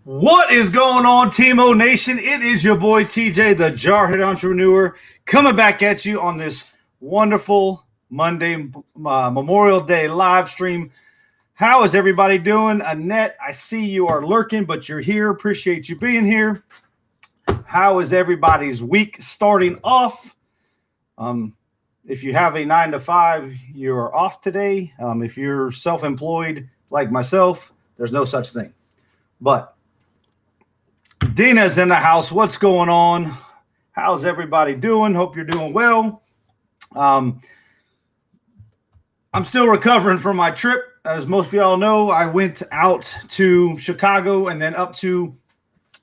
What is going on, Team-O Nation? It is your boy TJ, the Jarhead Entrepreneur, coming back at you on this wonderful Monday Memorial Day live stream. How is everybody doing? Annette, I see you are lurking, but you're here. Appreciate you being here. How is everybody's week starting off? If you have a 9-to-5, you're off today. If you're self-employed like myself, there's no such thing. But Dina's in the house. What's going on? How's everybody doing? Hope you're doing well. I'm still recovering from my trip. As most of y'all know, I went out to Chicago and then up to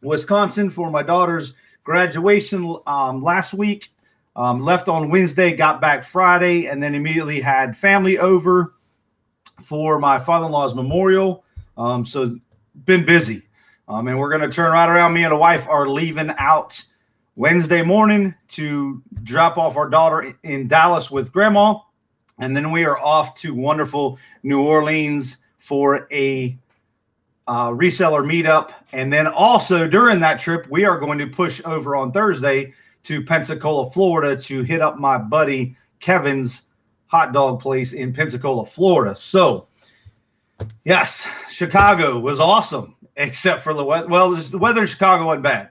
Wisconsin for my daughter's graduation last week. Left on Wednesday, got back Friday, and then immediately had family over for my father-in-law's memorial. So been busy. And we're going to turn right around. Me and the wife are leaving out Wednesday morning to drop off our daughter in Dallas with grandma. And then we are off to wonderful New Orleans for a reseller meetup. And then also during that trip, we are going to push over on Thursday to Pensacola, Florida to hit up my buddy Kevin's hot dog place in Pensacola, Florida. So yes, Chicago was awesome, except for the weather. Well, the weather in Chicago wasn't bad.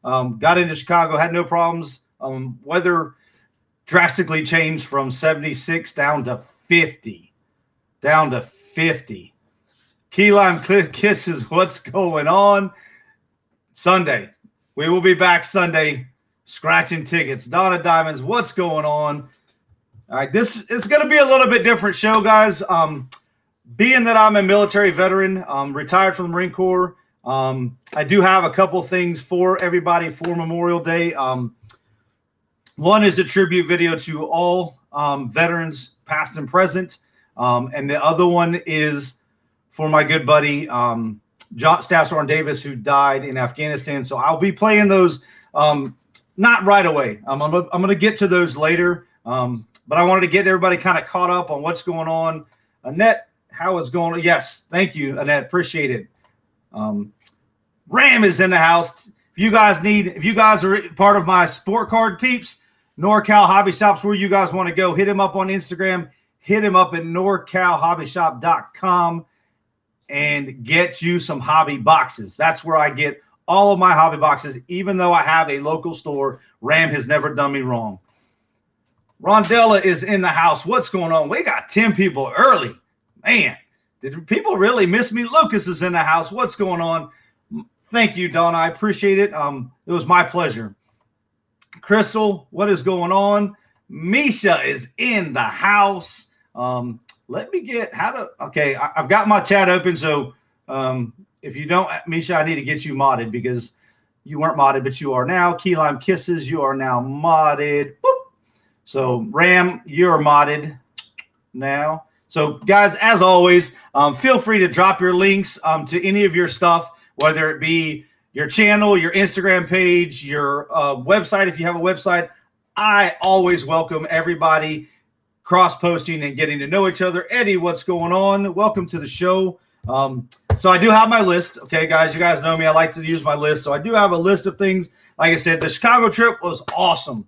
Got into Chicago, had no problems. Weather drastically changed from 76 down to 50. Down to 50. Key lime kisses, what's going on? Sunday. We will be back Sunday scratching tickets. Donna Diamonds, what's going on? All right, this is going to be a little bit different show, guys. Being that I'm a military veteran, retired from the Marine Corps, I do have a couple things for everybody for Memorial Day. One is a tribute video to all veterans, past and present. And the other one is for my good buddy, Staff Sergeant Davis, who died in Afghanistan. So I'll be playing those not right away. I'm going to get to those later. But I wanted to get everybody kind of caught up on what's going on. Annette, how is going on? Yes, thank you, Annette. Appreciate it. Ram is in the house. If you guys are part of my sport card peeps, NorCal Hobby Shop's where you guys want to go. Hit him up on Instagram. Hit him up at norcalhobbyshop.com and get you some hobby boxes. That's where I get all of my hobby boxes. Even though I have a local store, Ram has never done me wrong. Rondella is in the house. What's going on? We got 10 people early. Man, did people really miss me? Lucas is in the house. What's going on? Thank you, Donna. I appreciate it. It was my pleasure. Crystal, what is going on? Misha is in the house. Let me get okay, I've got my chat open. So if you don't, Misha, I need to get you modded because you weren't modded, but you are now. Key lime kisses, you are now modded. Whoop. So Ram, you're modded now. So guys, as always, feel free to drop your links to any of your stuff, whether it be your channel, your Instagram page, your website, if you have a website. I always welcome everybody cross-posting and getting to know each other. Eddie, what's going on? Welcome to the show. So I do have my list. Okay, guys, you guys know me. I like to use my list. So I do have a list of things. Like I said, the Chicago trip was awesome.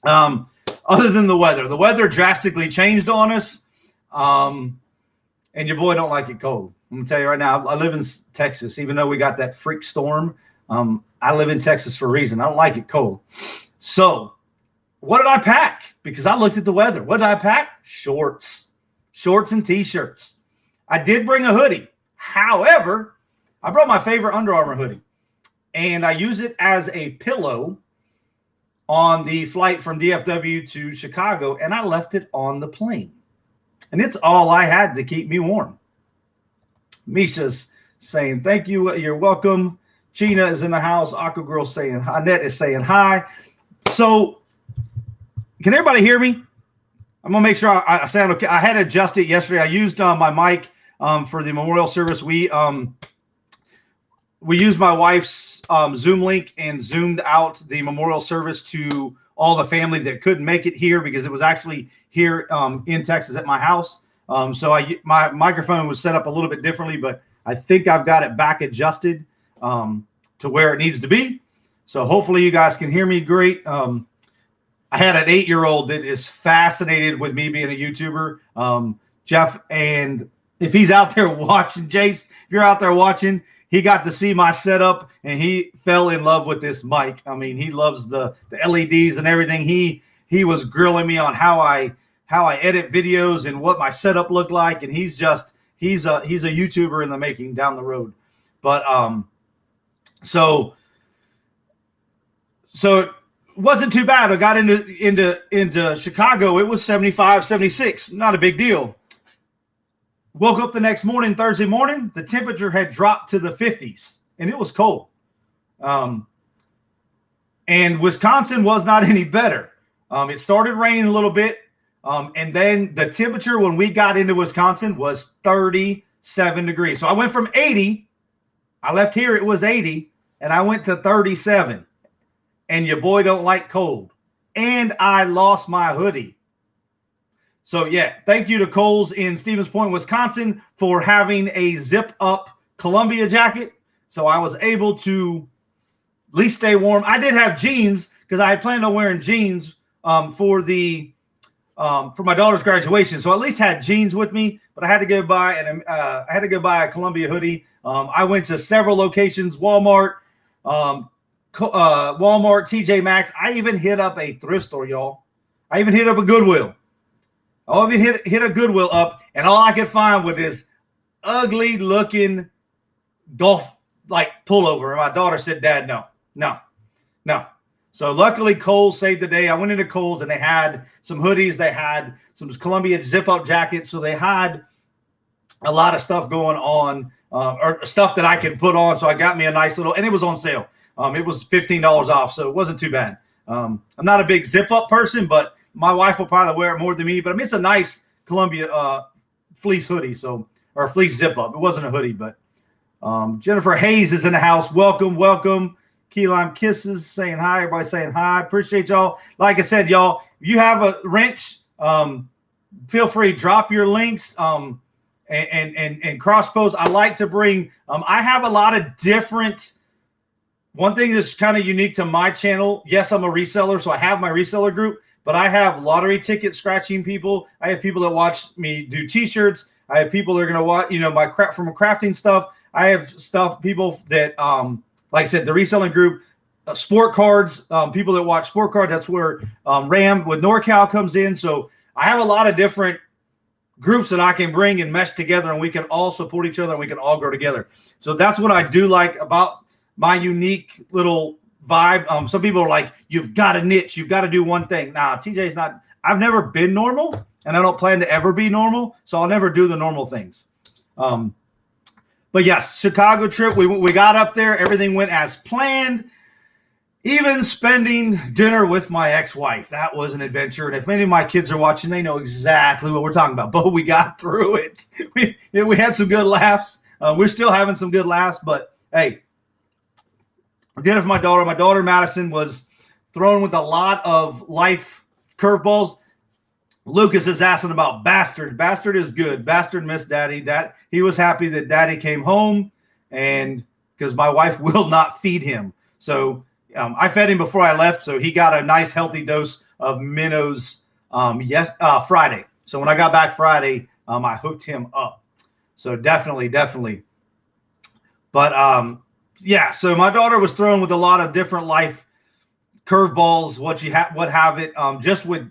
Other than the weather drastically changed on us. And your boy don't like it cold. I'm gonna tell you right now, I live in Texas, even though we got that freak storm. I live in Texas for a reason. I don't like it cold. So what did I pack? Because I looked at the weather. What did I pack? Shorts and t-shirts. I did bring a hoodie. However, I brought my favorite Under Armour hoodie and I use it as a pillow on the flight from DFW to Chicago, and I left it on the plane. And it's all I had to keep me warm. Misha's saying, thank you. You're welcome. Gina is in the house. Aqua Girl saying, Annette is saying hi. So can everybody hear me? I'm going to make sure I sound okay. I had adjusted yesterday. I used my mic for the memorial service. We used my wife's Zoom link and zoomed out the memorial service to all the family that couldn't make it here because it was actually here in Texas at my house. So my microphone was set up a little bit differently, but I think I've got it back adjusted. to where it needs to be. So hopefully you guys can hear me great. I had an 8-year-old that is fascinated with me being a YouTuber, Jeff, and if he's out there watching, Jace, if you're out there watching, he got to see my setup and he fell in love with this mic. I mean, he loves the LEDs and everything. He was grilling me on how I edit videos and what my setup looked like, and he's a YouTuber in the making down the road. But so it wasn't too bad. I got into Chicago. It was 75, 76. Not a big deal. Woke up the next morning, Thursday morning, the temperature had dropped to the 50s, and it was cold. And Wisconsin was not any better. It started raining a little bit, and then the temperature when we got into Wisconsin was 37 degrees. So I went from 80. I left here, it was 80, and I went to 37. And your boy don't like cold. And I lost my hoodie. So, yeah, thank you to Kohl's in Stevens Point, Wisconsin, for having a zip-up Columbia jacket. So I was able to at least stay warm. I did have jeans because I had planned on wearing jeans for my daughter's graduation. So I at least had jeans with me, but I had to go buy a Columbia hoodie. I went to several locations, Walmart, TJ Maxx. I even hit up a thrift store, y'all. I even hit up a Goodwill. I even hit a Goodwill up, and all I could find was this ugly looking golf like pullover. And my daughter said, "Dad, no." So luckily Kohl's saved the day. I went into Kohl's and they had some hoodies, they had some Columbia zip up jackets, so they had a lot of stuff going on, or stuff that I could put on. So I got me a nice little, and it was on sale. It was $15 off, so it wasn't too bad. I'm not a big zip up person, but my wife will probably wear it more than me. But I mean, it's a nice Columbia fleece hoodie, or fleece zip up. It wasn't a hoodie, but Jennifer Hayes is in the house. Welcome. Key lime kisses, saying hi. Everybody saying hi. Appreciate y'all. Like I said, y'all, if you have a wrench, feel free, drop your links and cross post. I like to bring. I have a lot of different. One thing that's kind of unique to my channel, yes, I'm a reseller, so I have my reseller group, but I have lottery ticket scratching people. I have people that watch me do T-shirts. I have people that are going to watch, my crafting stuff. I have people that, like I said, the reselling group, sport cards, people that watch sport cards. That's where Ram with NorCal comes in. So I have a lot of different groups that I can bring and mesh together, and we can all support each other and we can all grow together. So that's what I do like about my unique little vibe. Some people are like, you've got a niche, you've got to do one thing. Nah, TJ's not. I've never been normal, and I don't plan to ever be normal, so I'll never do the normal things. But yes, Chicago trip, we got up there. Everything went as planned. Even spending dinner with my ex-wife, that was an adventure. And if any of my kids are watching, they know exactly what we're talking about. But we got through it. We had some good laughs. We're still having some good laughs, but hey, dinner for my daughter. My daughter, Madison, was thrown with a lot of life curveballs. Lucas is asking about Bastard. Bastard is good. Bastard missed Daddy. He was happy that Daddy came home, and because my wife will not feed him. So I fed him before I left, so he got a nice healthy dose of minnows Friday. So when I got back Friday, I hooked him up. So definitely. But yeah, so my daughter was thrown with a lot of different life curveballs, what have it, just with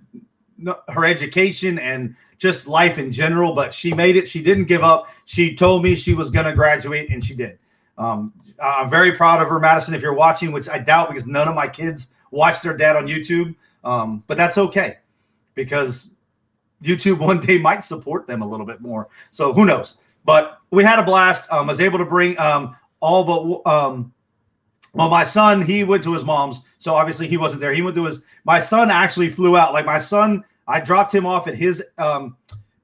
her education and just life in general. But she made it. She didn't give up. She told me she was going to graduate, and she did. I'm very proud of her, Madison, if you're watching, which I doubt because none of my kids watch their dad on YouTube. But that's okay, because YouTube one day might support them a little bit more. So who knows? But we had a blast. I was able to bring well, my son, he went to his mom's, so obviously he wasn't there. He went to my son actually flew out. Like my son, I dropped him off at his,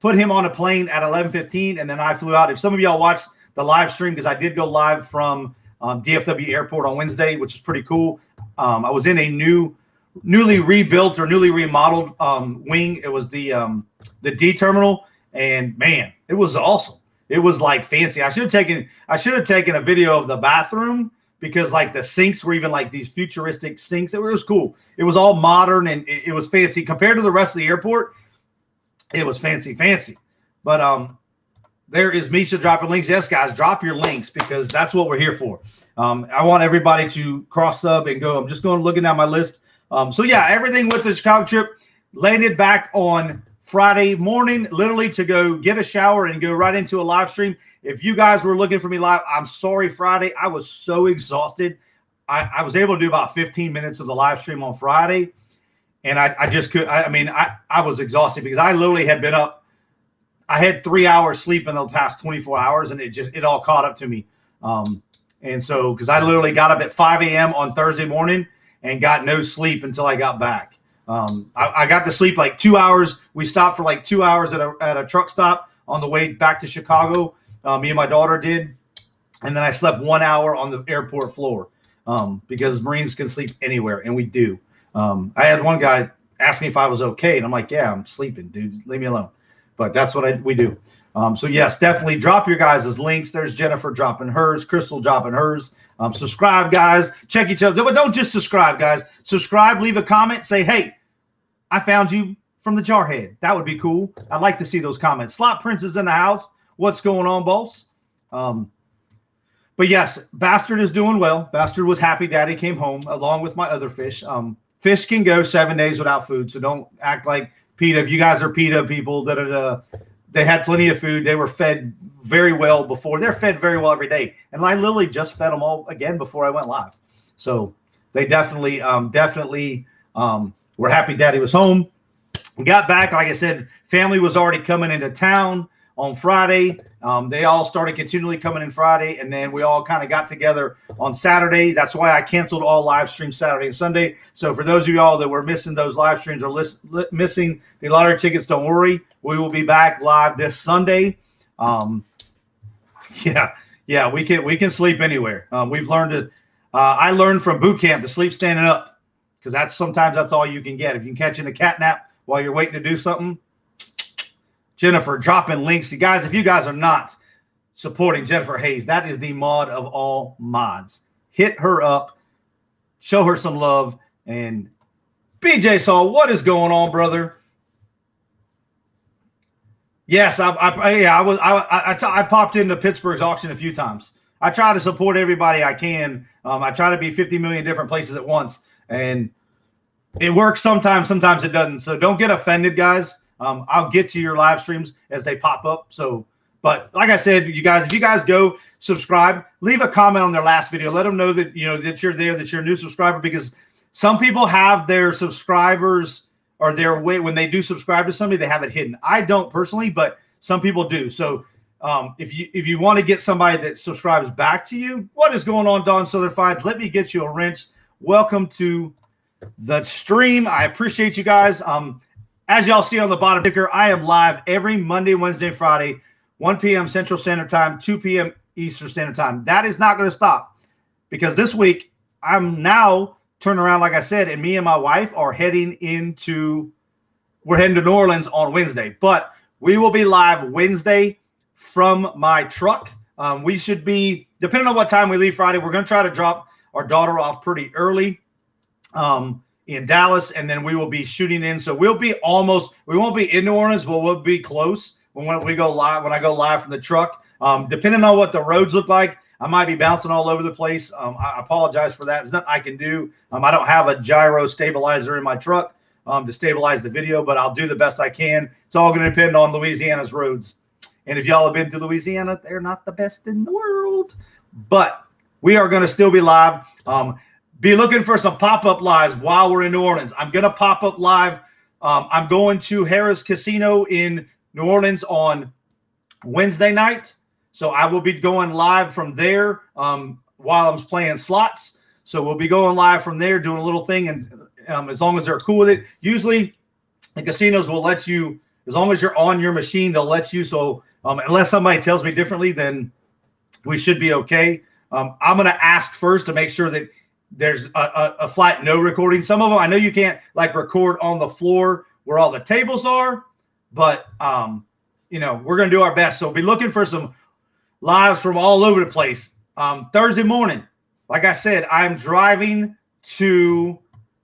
put him on a plane at 11:15, and then I flew out. If some of y'all watched the live stream, because I did go live from DFW Airport on Wednesday, which is pretty cool. I was in a newly rebuilt or newly remodeled wing. It was the D terminal, and man, it was awesome. It was like fancy. I should have taken a video of the bathroom, because like the sinks were even like these futuristic sinks. It was cool. It was all modern, and it was fancy compared to the rest of the airport. It was fancy. But there is Misha dropping links. Yes, guys, drop your links, because that's what we're here for. I want everybody to cross sub and go. I'm just going looking down my list. So yeah, everything with the Chicago trip landed back on Friday morning, literally to go get a shower and go right into a live stream. If you guys were looking for me live, I'm sorry, Friday. I was so exhausted. I was able to do about 15 minutes of the live stream on Friday, and I just could. I was exhausted because I literally had been up. I had 3 hours sleep in the past 24 hours, and it all caught up to me. And so, because I literally got up at 5 a.m. on Thursday morning and got no sleep until I got back. I got to sleep like 2 hours. We stopped for like 2 hours at a truck stop on the way back to Chicago. Me and my daughter did. And then I slept 1 hour on the airport floor because Marines can sleep anywhere, and we do. I had one guy ask me if I was okay, and I'm like, yeah, I'm sleeping, dude. Leave me alone. But that's what we do. So yes, definitely drop your guys' links. There's Jennifer dropping hers, Crystal dropping hers. Subscribe, guys. Check each other. But don't just subscribe, guys. Subscribe, leave a comment, say, hey, I found you from the Jarhead. That would be cool. I'd like to see those comments. Slot Prince is in the house. What's going on, boss? But yes, Bastard is doing well. Bastard was happy Daddy came home along with my other fish. Fish can go 7 days without food, so don't act like PETA. If you guys are PETA people, they had plenty of food. They were fed very well before. They're fed very well every day. And I literally just fed them all again before I went live. So they definitely were happy Daddy was home. We got back. Like I said, family was already coming into town on Friday. They all started continually coming in Friday, and then we all kind of got together on Saturday. That's why I canceled all live streams Saturday and Sunday. So for those of y'all that were missing those live streams or missing the lottery tickets, don't worry. We will be back live this Sunday. Yeah, we can sleep anywhere. We've learned to. I learned from boot camp to sleep standing up, because sometimes that's all you can get. If you can catch in a cat nap while you're waiting to do something. Jennifer dropping links. You guys, if you guys are not supporting Jennifer Hayes, that is the mod of all mods. Hit her up, show her some love. And BJ Saul, what is going on, brother? Yes, I popped into Pittsburgh's auction a few times. I try to support everybody I can. I try to be 50 million different places at once, and it works sometimes. Sometimes it doesn't. So don't get offended, guys. I'll get to your live streams as they pop up. So, but like I said, you guys, if you guys go subscribe, leave a comment on their last video. Let them know that that you're there, that you're a new subscriber, because some people have their subscribers or their way when they do subscribe to somebody, they have it hidden. I don't personally, but some people do. So if you want to get somebody that subscribes back to you, what is going on, Don Southern Finds? Let me get you a wrench. Welcome to the stream. I appreciate you guys. As y'all see on the bottom ticker, I am live every Monday, Wednesday, Friday, 1 p.m. Central Standard Time, 2 p.m. Eastern Standard Time. That is not going to stop, because this week I'm now turning around, like I said, and me and my wife are heading to New Orleans on Wednesday. But we will be live Wednesday from my truck. We should be, depending on what time we leave Friday, we're going to try to drop our daughter off pretty early. In Dallas, and then we will be shooting in. So we won't be in New Orleans, but we'll be close when we go live, when I go live from the truck. Depending on what the roads look like, I might be bouncing all over the place. I apologize for that. There's nothing I can do. I don't have a gyro stabilizer in my truck to stabilize the video, but I'll do the best I can. It's all going to depend on Louisiana's roads. And if y'all have been to Louisiana, they're not the best in the world. But we are going to still be live. Be looking for some pop-up lives while we're in New Orleans. I'm going to pop up live. I'm going to Harrah's Casino in New Orleans on Wednesday night. So I will be going live from there while I'm playing slots. So we'll be going live from there, doing a little thing. And as long as they're cool with it, usually the casinos will let you, as long as you're on your machine, they'll let you. So unless somebody tells me differently, then we should be okay. I'm going to ask first to make sure that there's a flat no recording. Some of them, I know you can't like record on the floor where all the tables are, but we're going to do our best. So be looking for some lives from all over the place. Thursday morning, like I said, I'm driving to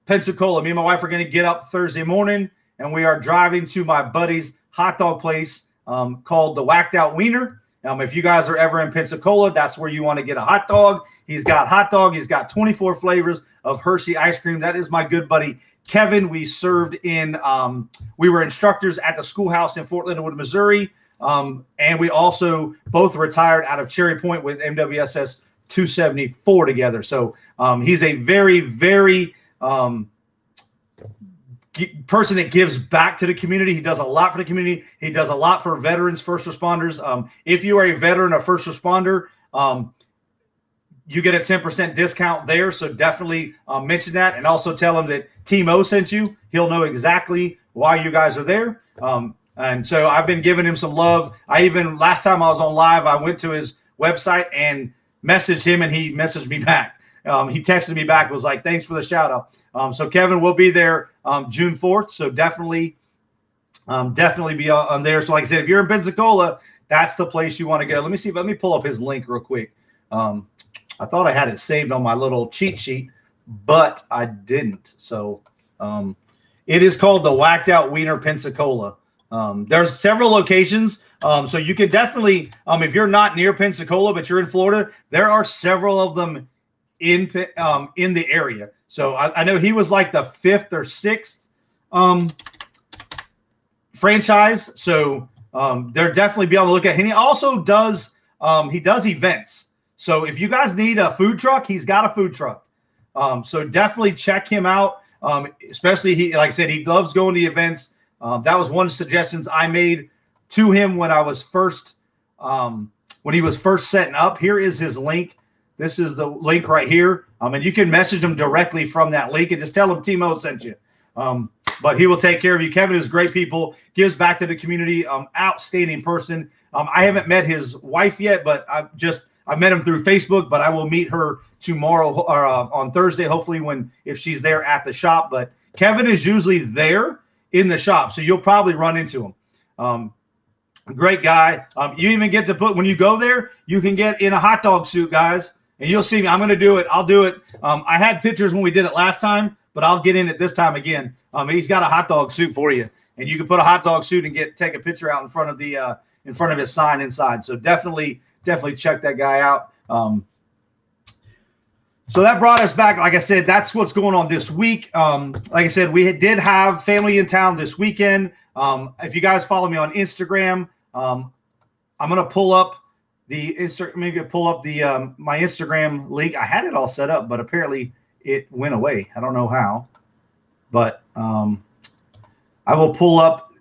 Pensacola. Me and my wife are going to get up Thursday morning, and we are driving to my buddy's hot dog place called the Whacked Out Wiener. If you guys are ever in Pensacola, that's where you want to get a hot dog. He's got hot dog. He's got 24 flavors of Hershey ice cream. That is my good buddy Kevin. We served in, we were instructors at the schoolhouse in Fort Leonard Wood, Missouri. And we also both retired out of Cherry Point with MWSS 274 together. So he's a very, very person that gives back to the community. He does a lot for the community. He does a lot for veterans, first responders. If you are a veteran or first responder, you get a 10% discount there. So definitely mention that, and also tell him that Team O sent you. He'll know exactly why you guys are there. And so I've been giving him some love. Last time I was on live, I went to his website and messaged him, and he messaged me back. He texted me back, was like, thanks for the shout out. So Kevin will be there June 4th. So definitely be on there. So like I said, if you're in Pensacola, that's the place you want to go. Let me pull up his link real quick. I thought I had it saved on my little cheat sheet, but I didn't. So it is called the Whacked Out Wiener Pensacola. There's several locations. So you could definitely, if you're not near Pensacola, but you're in Florida, there are several of them in the area. So I know he was like the 5th or 6th franchise. So they're definitely be able to look at. And he also does events. So if you guys need a food truck, he's got a food truck. So definitely check him out. Especially like I said, he loves going to events. That was one of the suggestions I made to him when I was first when he was first setting up. Here is his link. This is the link right here. And you can message him directly from that link and just tell him Timo sent you. But he will take care of you. Kevin is great people, gives back to the community, outstanding person. I haven't met his wife yet, but I met him through Facebook, but I will meet her tomorrow or on Thursday, hopefully if she's there at the shop. But Kevin is usually there in the shop, so you'll probably run into him. Great guy. You even get to when you go there, you can get in a hot dog suit, guys, and you'll see me. I'm going to do it. I'll do it. I had pictures when we did it last time, but I'll get in it this time again. He's got a hot dog suit for you, and you can put a hot dog suit and take a picture out in front of his sign inside. So definitely check that guy out. So that brought us back. Like I said, that's what's going on this week. Like I said, we did have family in town this weekend. If you guys follow me on Instagram, I'm going to pull up my Instagram link. I had it all set up, but apparently it went away. I don't know how, but I will pull up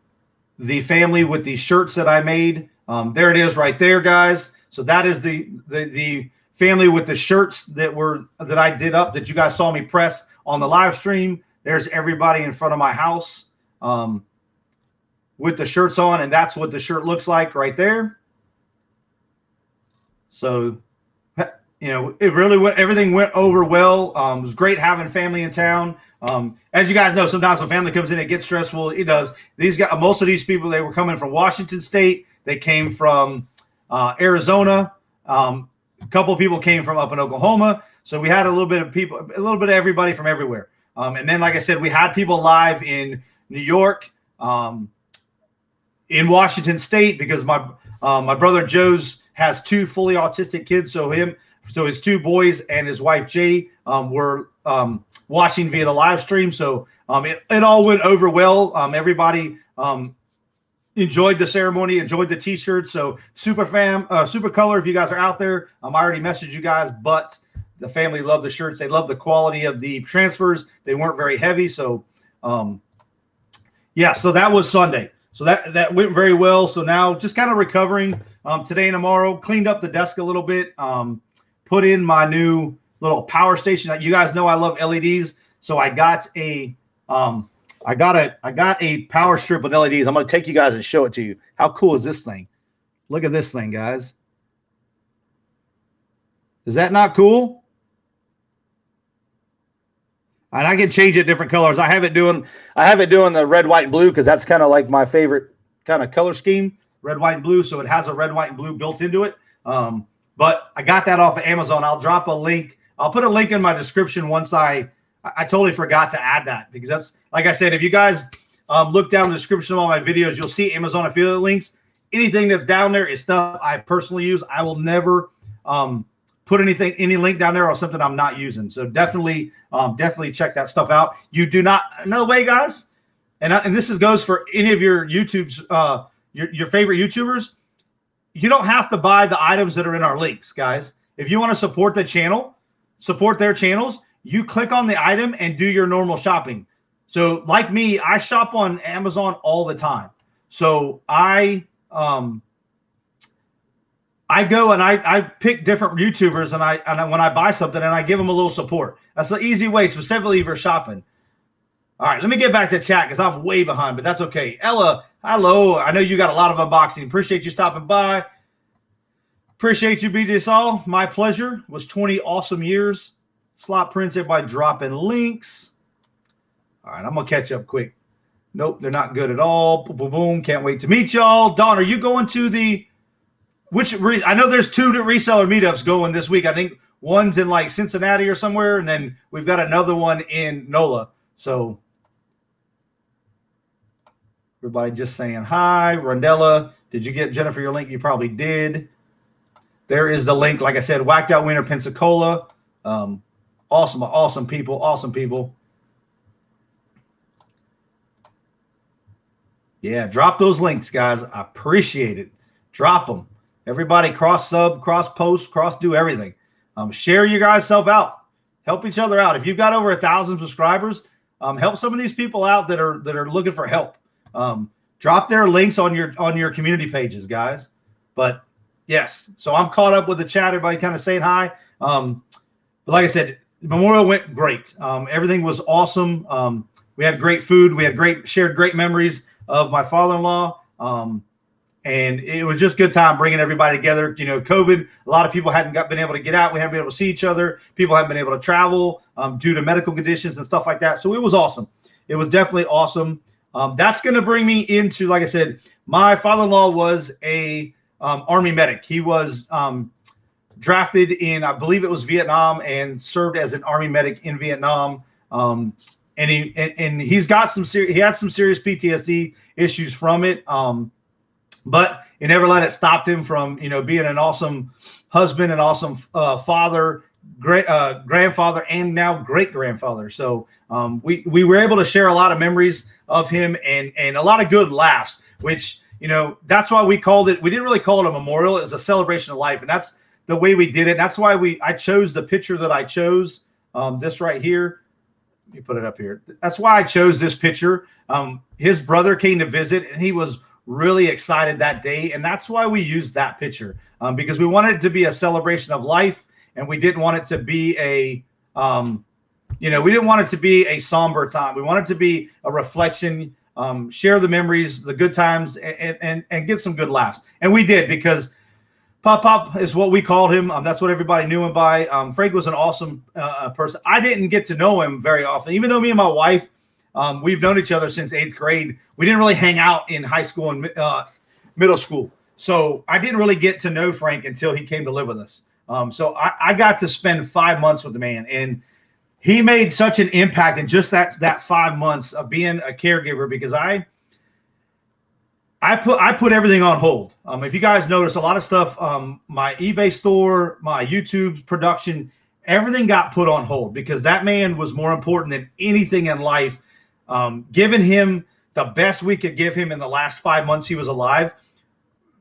the family with the shirts that I made. There it is right there, guys. So that is the family with the shirts that I did up that you guys saw me press on the live stream. There's everybody in front of my house with the shirts on, and that's what the shirt looks like right there. So, it really everything went over well. It was great having family in town. As you guys know, sometimes when family comes in, it gets stressful. It does. Most of these people, they were coming from Washington State. They came from Arizona. A couple of people came from up in Oklahoma. So we had a little bit of everybody from everywhere. And then, like I said, we had people live in New York, in Washington State, because my brother Joe's has 2 fully autistic kids. So his 2 boys and his wife Jay were watching via the live stream. So it all went over well. Everybody enjoyed the ceremony, enjoyed the t-shirts. So super color, if you guys are out there, I already messaged you guys, but the family loved the shirts. They loved the quality of the transfers. They weren't very heavy. So so that was Sunday. So that went very well. So now just kind of recovering today and tomorrow. Cleaned up the desk a little bit. Put in my new little power station. You guys know I love LEDs. So I got a power strip with LEDs. I'm going to take you guys and show it to you. How cool is this thing? Look at this thing, guys. Is that not cool? And I can change it different colors. I have it doing the red, white, and blue because that's kind of like my favorite kind of color scheme, red, white, and blue. So it has a red, white, and blue built into it. But I got that off of Amazon. I'll drop a link. I'll put a link in my description once I totally forgot to add that, because that's, like I said, if you guys look down the description of all my videos, you'll see Amazon affiliate links. Anything that's down there is stuff I personally use. I will never put any link down there or something I'm not using. So definitely check that stuff out. You do not, another way, guys, and this goes for any of your YouTubes, your favorite YouTubers. You don't have to buy the items that are in our links, guys. If you want to support the channel, support their channels, you click on the item and do your normal shopping. So like me, I shop on Amazon all the time. So I go and I pick different YouTubers, and when I buy something, and I give them a little support. That's the easy way, specifically if you're shopping. All right, let me get back to chat because I'm way behind, but that's okay. Ella, hello. I know you got a lot of unboxing. Appreciate you stopping by. Appreciate you, BJ Saul. My pleasure. It was 20 awesome years. Slot prints, everybody dropping links. All right, I'm going to catch up quick. Nope, they're not good at all. Boom, boom, boom. Can't wait to meet y'all. Don, are you going to the I know there's 2 reseller meetups going this week. I think one's in like Cincinnati or somewhere, and then we've got another one in NOLA. So everybody just saying hi. Rondella, did you get Jennifer your link? You probably did. There is the link. Like I said, Whacked Out Winter, Pensacola. Awesome people. Awesome people. Yeah, drop those links, guys. I appreciate it. Drop them. Everybody cross sub, cross post, cross do everything. Share you guys self out. Help each other out. If you've got over 1,000 subscribers, help some of these people out that are looking for help. Drop their links on your community pages, guys. But yes, so I'm caught up with the chat. Everybody kind of saying hi. But like I said, the memorial went great. Everything was awesome. We had great food. We had shared great memories of my father-in-law. And it was just a good time bringing everybody together. You know, COVID, a lot of people hadn't been able to get out. We hadn't been able to see each other. People haven't been able to travel due to medical conditions and stuff like that. So it was awesome. It was definitely awesome. That's going to bring me into, like I said, my father-in-law was a Army medic. He was drafted in, I believe it was Vietnam, and served as an Army medic in Vietnam. And he's got he had some serious PTSD issues from it. But he never let it stop him from, being an awesome husband, an awesome father, great grandfather, and now great grandfather. So we were able to share a lot of memories of him and a lot of good laughs, which, that's why we called it. We didn't really call it a memorial. It was a celebration of life. And that's the way we did it. That's why I chose the picture that I chose, this right here. Let me put it up here. That's why I chose this picture. His brother came to visit, and he was really excited that day, and that's why we used that picture, because we wanted it to be a celebration of life, and we didn't want it to be we didn't want it to be a somber time. We wanted it to be a reflection, share the memories, the good times, and get some good laughs. And we did, because Pop is what we called him. That's what everybody knew him by. Frank was an awesome person. I didn't get to know him very often, even though me and my wife, we've known each other since 8th grade. We didn't really hang out in high school and middle school. So I didn't really get to know Frank until he came to live with us. So I got to spend 5 months with the man, and he made such an impact in just that 5 months of being a caregiver, because I put everything on hold. If you guys notice, a lot of stuff, my eBay store, my YouTube production, everything got put on hold, because that man was more important than anything in life. Giving him the best we could give him in the last 5 months he was alive,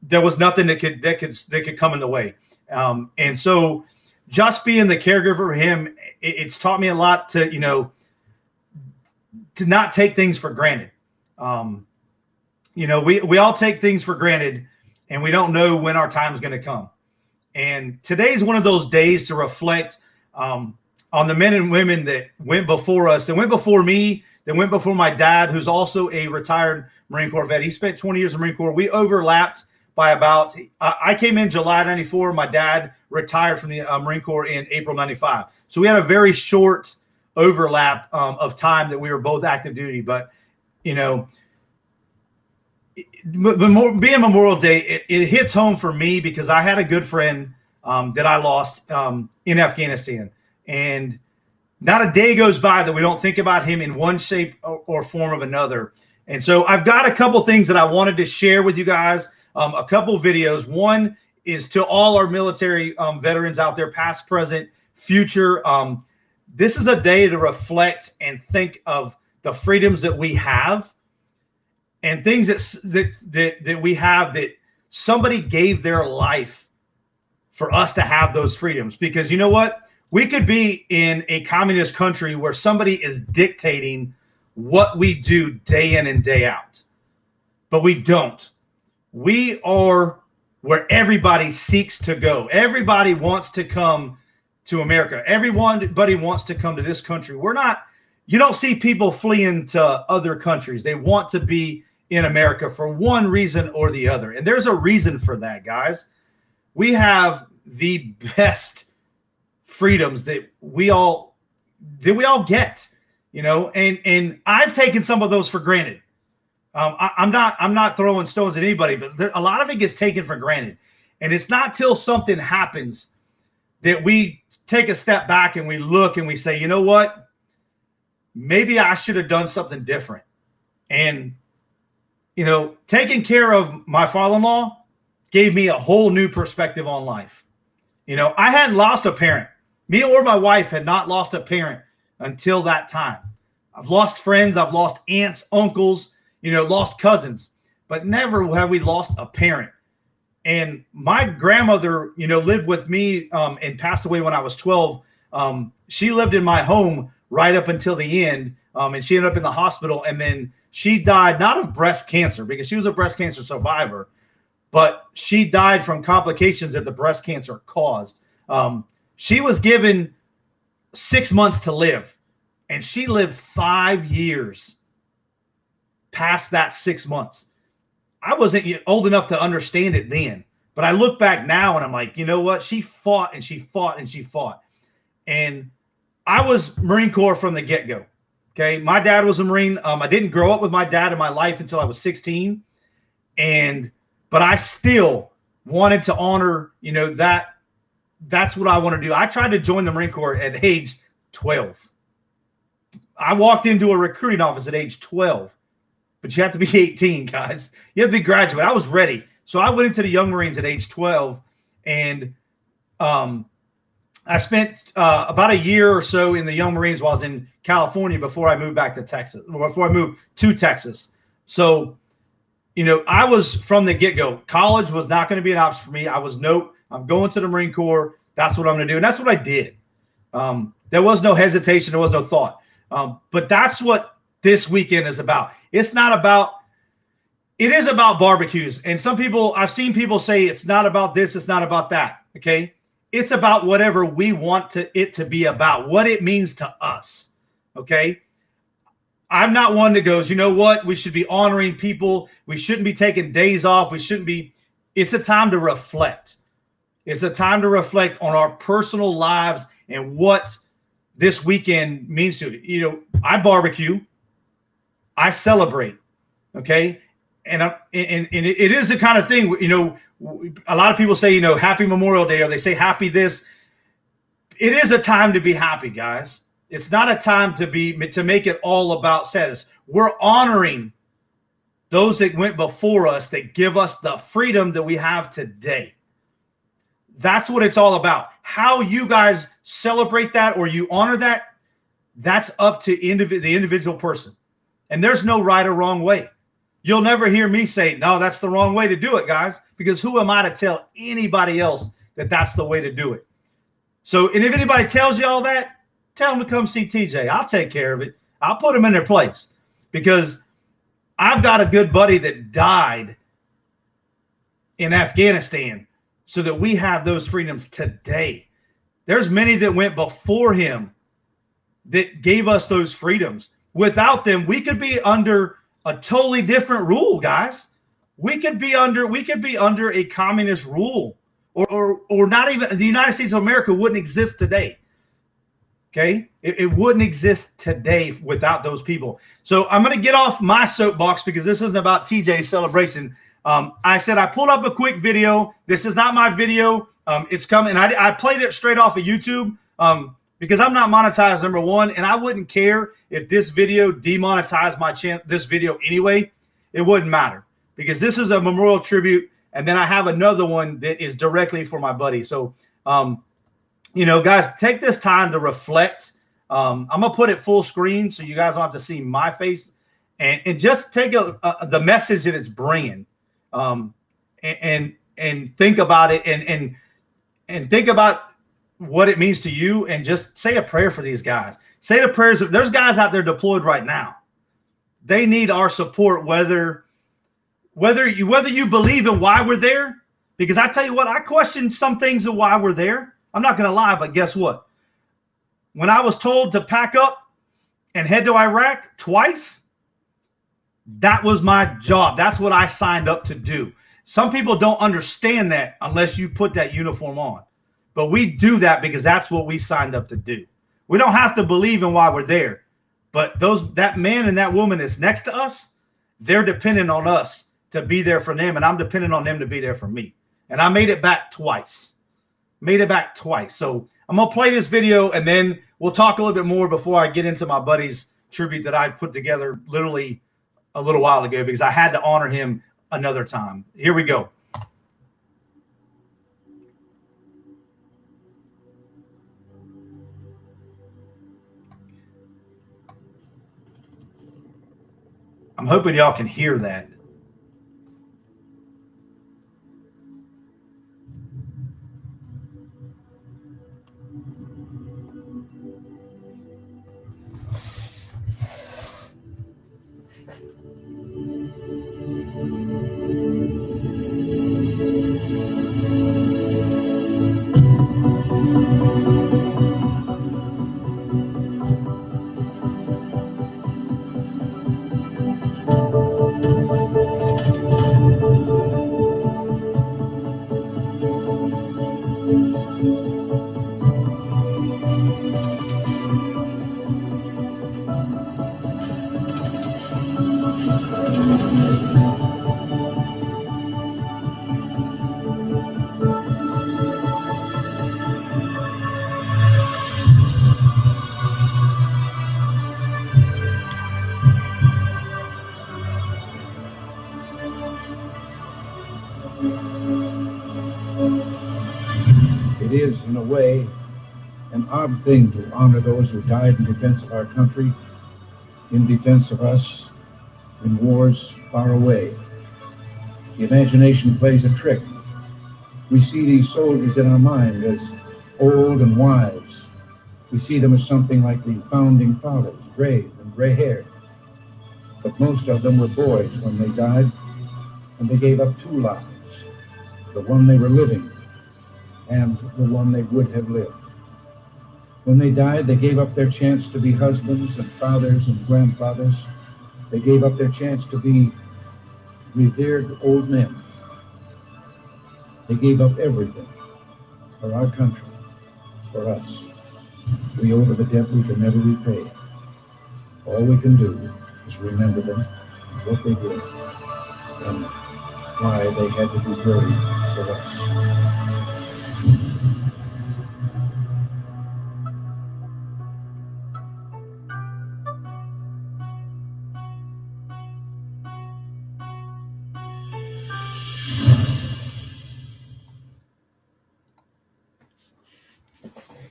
there was nothing that could come in the way. And so just being the caregiver for him, it's taught me a lot to not take things for granted. We all take things for granted, and we don't know when our time is going to come. And today's one of those days to reflect on the men and women that went before us, that went before me, that went before my dad, who's also a retired Marine Corps vet. He spent 20 years in the Marine Corps. We overlapped by about, I came in July 94. My dad retired from the Marine Corps in April 95. So we had a very short overlap of time that we were both active duty. But, being Memorial Day, it hits home for me because I had a good friend that I lost in Afghanistan, and not a day goes by that we don't think about him in one shape or form of another. And so I've got a couple things that I wanted to share with you guys, a couple videos. One is to all our military veterans out there, past, present, future. This is a day to reflect and think of the freedoms that we have and things that we have that somebody gave their life for us to have those freedoms. Because you know what? We could be in a communist country where somebody is dictating what we do day in and day out, but we don't. We are where everybody seeks to go. Everybody wants to come to America. Everybody wants to come to this country. You don't see people fleeing to other countries. They want to be in America for one reason or the other. And there's a reason for that, guys. We have the best freedoms that we all get, you know, and I've taken some of those for granted. I'm not throwing stones at anybody, but a lot of it gets taken for granted. And it's not till something happens that we take a step back and we look and we say, you know what, maybe I should have done something different. And, you know, taking care of my father-in-law gave me a whole new perspective on life. You know, I hadn't lost a parent. Me or my wife had not lost a parent until that time. I've lost friends. I've lost aunts, uncles, you know, lost cousins, but never have we lost a parent. And my grandmother, you know, lived with me and passed away when I was 12. She lived in my home right up until the end, and she ended up in the hospital. And then she died not of breast cancer, because she was a breast cancer survivor, but she died from complications that the breast cancer caused. She was given 6 months to live, and she lived 5 years past that 6 months. I wasn't old enough to understand it then, but I look back now and I'm like, you know what? She fought and she fought and she fought. And I was Marine Corps from the get-go. Okay. My dad was a Marine. I didn't grow up with my dad in my life until I was 16. But I still wanted to honor, you know, that's what I want to do. I tried to join the Marine Corps at age 12. I walked into a recruiting office at age 12. But you have to be 18, guys. You have to be graduate. I was ready. So I went into the Young Marines at age 12, and I spent about a year or so in the Young Marines while I was in California before I moved back to Texas, before I moved to Texas. So, you know, I was from the get-go. College was not going to be an option for me. I'm going to the Marine Corps. That's what I'm going to do. And that's what I did. There was no hesitation. There was no thought. But that's what this weekend is about. It is about barbecues. And I've seen people say it's not about this, it's not about that. Okay. It's about whatever we want it to be about, what it means to us. Okay. I'm not one that goes, you know what? We should be honoring people. We shouldn't be taking days off. It's a time to reflect. It's a time to reflect on our personal lives and what this weekend means to you. You know, I barbecue. I celebrate, okay? And it is the kind of thing, you know, a lot of people say, you know, happy Memorial Day, or they say happy this. It is a time to be happy, guys. It's not a time to make it all about status. We're honoring those that went before us that give us the freedom that we have today. That's what it's all about. How you guys celebrate that or you honor that, that's up to the individual person. And there's no right or wrong way. You'll never hear me say, no, that's the wrong way to do it, guys, because who am I to tell anybody else that that's the way to do it? So, and if anybody tells you all that, tell them to come see TJ. I'll take care of it. I'll put them in their place, because I've got a good buddy that died in Afghanistan so that we have those freedoms today. There's many that went before him that gave us those freedoms. Without them, we could be under a totally different rule, guys. We could be under a communist rule, or not even the United States of America wouldn't exist today. Okay. It wouldn't exist today without those people. So I'm going to get off my soapbox because this isn't about TJ's celebration. I said I pulled up a quick video. This is not my video. It's coming. I played it straight off of YouTube because I'm not monetized, number one, and I wouldn't care if this video demonetized my channel. This video anyway, it wouldn't matter because this is a memorial tribute, and then I have another one that is directly for my buddy. So, you know, guys, take this time to reflect. I'm gonna put it full screen so you guys don't have to see my face, and just take the message that it's bringing. And think about it and think about what it means to you, and just say a prayer for these guys. Say the prayers. There's guys out there deployed right now. They need our support, whether you believe in why we're there, because I tell you what, I question some things of why we're there. I'm not going to lie, but guess what? When I was told to pack up and head to Iraq twice, that was my job. That's what I signed up to do. Some people don't understand that unless you put that uniform on. But we do that because that's what we signed up to do. We don't have to believe in why we're there. But that man and that woman that's next to us, they're dependent on us to be there for them, and I'm dependent on them to be there for me. And I made it back twice. So I'm going to play this video, and then we'll talk a little bit more before I get into my buddy's tribute that I put together literally a little while ago because I had to honor him another time. Here we go. I'm hoping y'all can hear that. It is, in a way, an odd thing to honor those who died in defense of our country, in defense of us, in wars far away. The imagination plays a trick. We see these soldiers in our mind as old and wise. We see them as something like the founding fathers, gray and gray-haired. But most of them were boys when they died, and they gave up two lives, the one they were living and the one they would have lived. When they died, they gave up their chance to be husbands and fathers and grandfathers. They gave up their chance to be revered old men. They gave up everything for our country, for us. We owe them a debt we can never repay. All we can do is remember them, what they did, and why they had to be buried for us.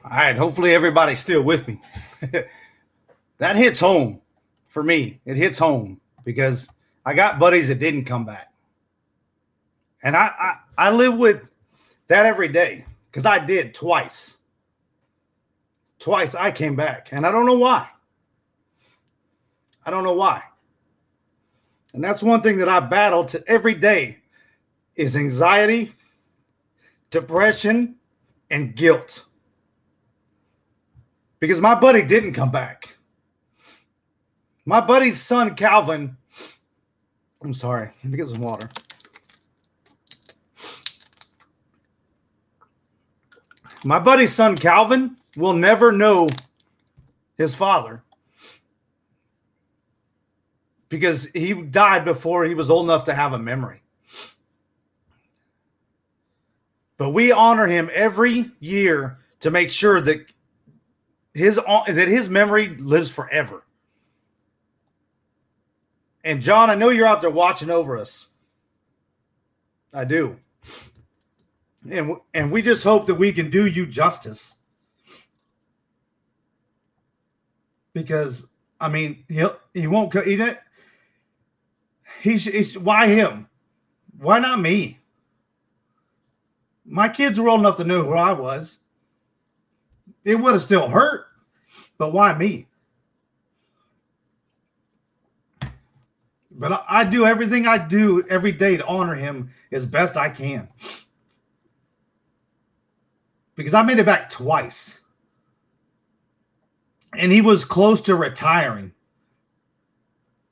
All right, hopefully everybody's still with me. That hits home for me. It hits home because I got buddies that didn't come back. And I live with that every day because I did twice. Twice I came back, and I don't know why. I don't know why. And that's one thing that I battle to every day is anxiety, depression, and guilt. Because my buddy didn't come back. My buddy's son, Calvin, I'm sorry, let me get some water. My buddy's son, Calvin, will never know his father, because he died before he was old enough to have a memory. But we honor him every year to make sure that his memory lives forever. And John, I know you're out there watching over us. I do. And we just hope that we can do you justice. Because, I mean, he won't. He's why him? Why not me? My kids were old enough to know who I was. It would have still hurt, but why me? But I do everything I do every day to honor him as best I can. Because I made it back twice. And he was close to retiring.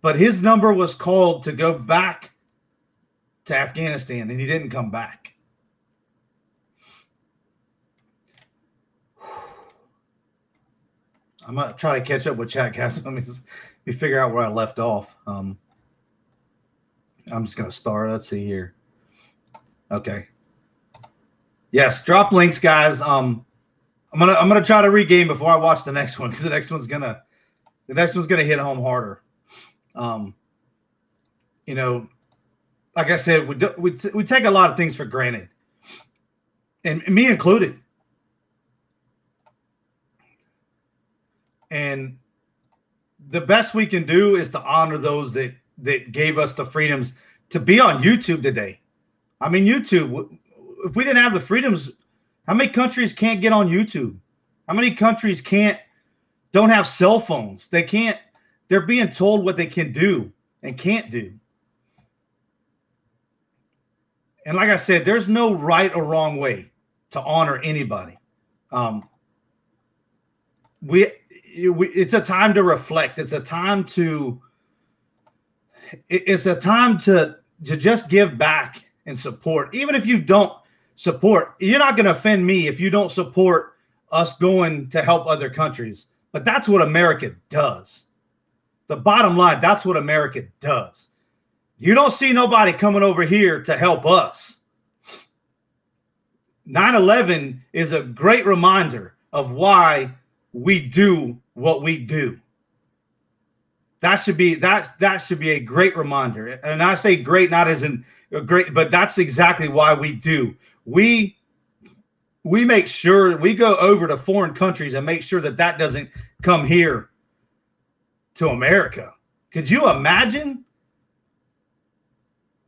But his number was called to go back to Afghanistan, and he didn't come back. I'm going to try to catch up with chat, guys. Let me figure out where I left off. I'm just going to start. Let's see here. Okay. Yes, drop links, guys. I'm gonna try to regain before I watch the next one, because the next one's gonna hit home harder. You know, like I said, we take a lot of things for granted, and me included. And the best we can do is to honor those that gave us the freedoms to be on YouTube today. I mean, YouTube, if we didn't have the freedoms, how many countries can't get on YouTube? How many countries don't have cell phones? They're being told what they can do and can't do. And like I said, there's no right or wrong way to honor anybody. It's a time to reflect. It's a time to just give back and support. Even if you don't support, you're not going to offend me if you don't support us going to help other countries. But that's what America does. The bottom line, that's what America does. You don't see nobody coming over here to help us. 9/11 is a great reminder of why we do what we do. That should be a great reminder. And I say great not as in great, but that's exactly why we do. We make sure we go over to foreign countries and make sure that doesn't come here to America. Could you imagine?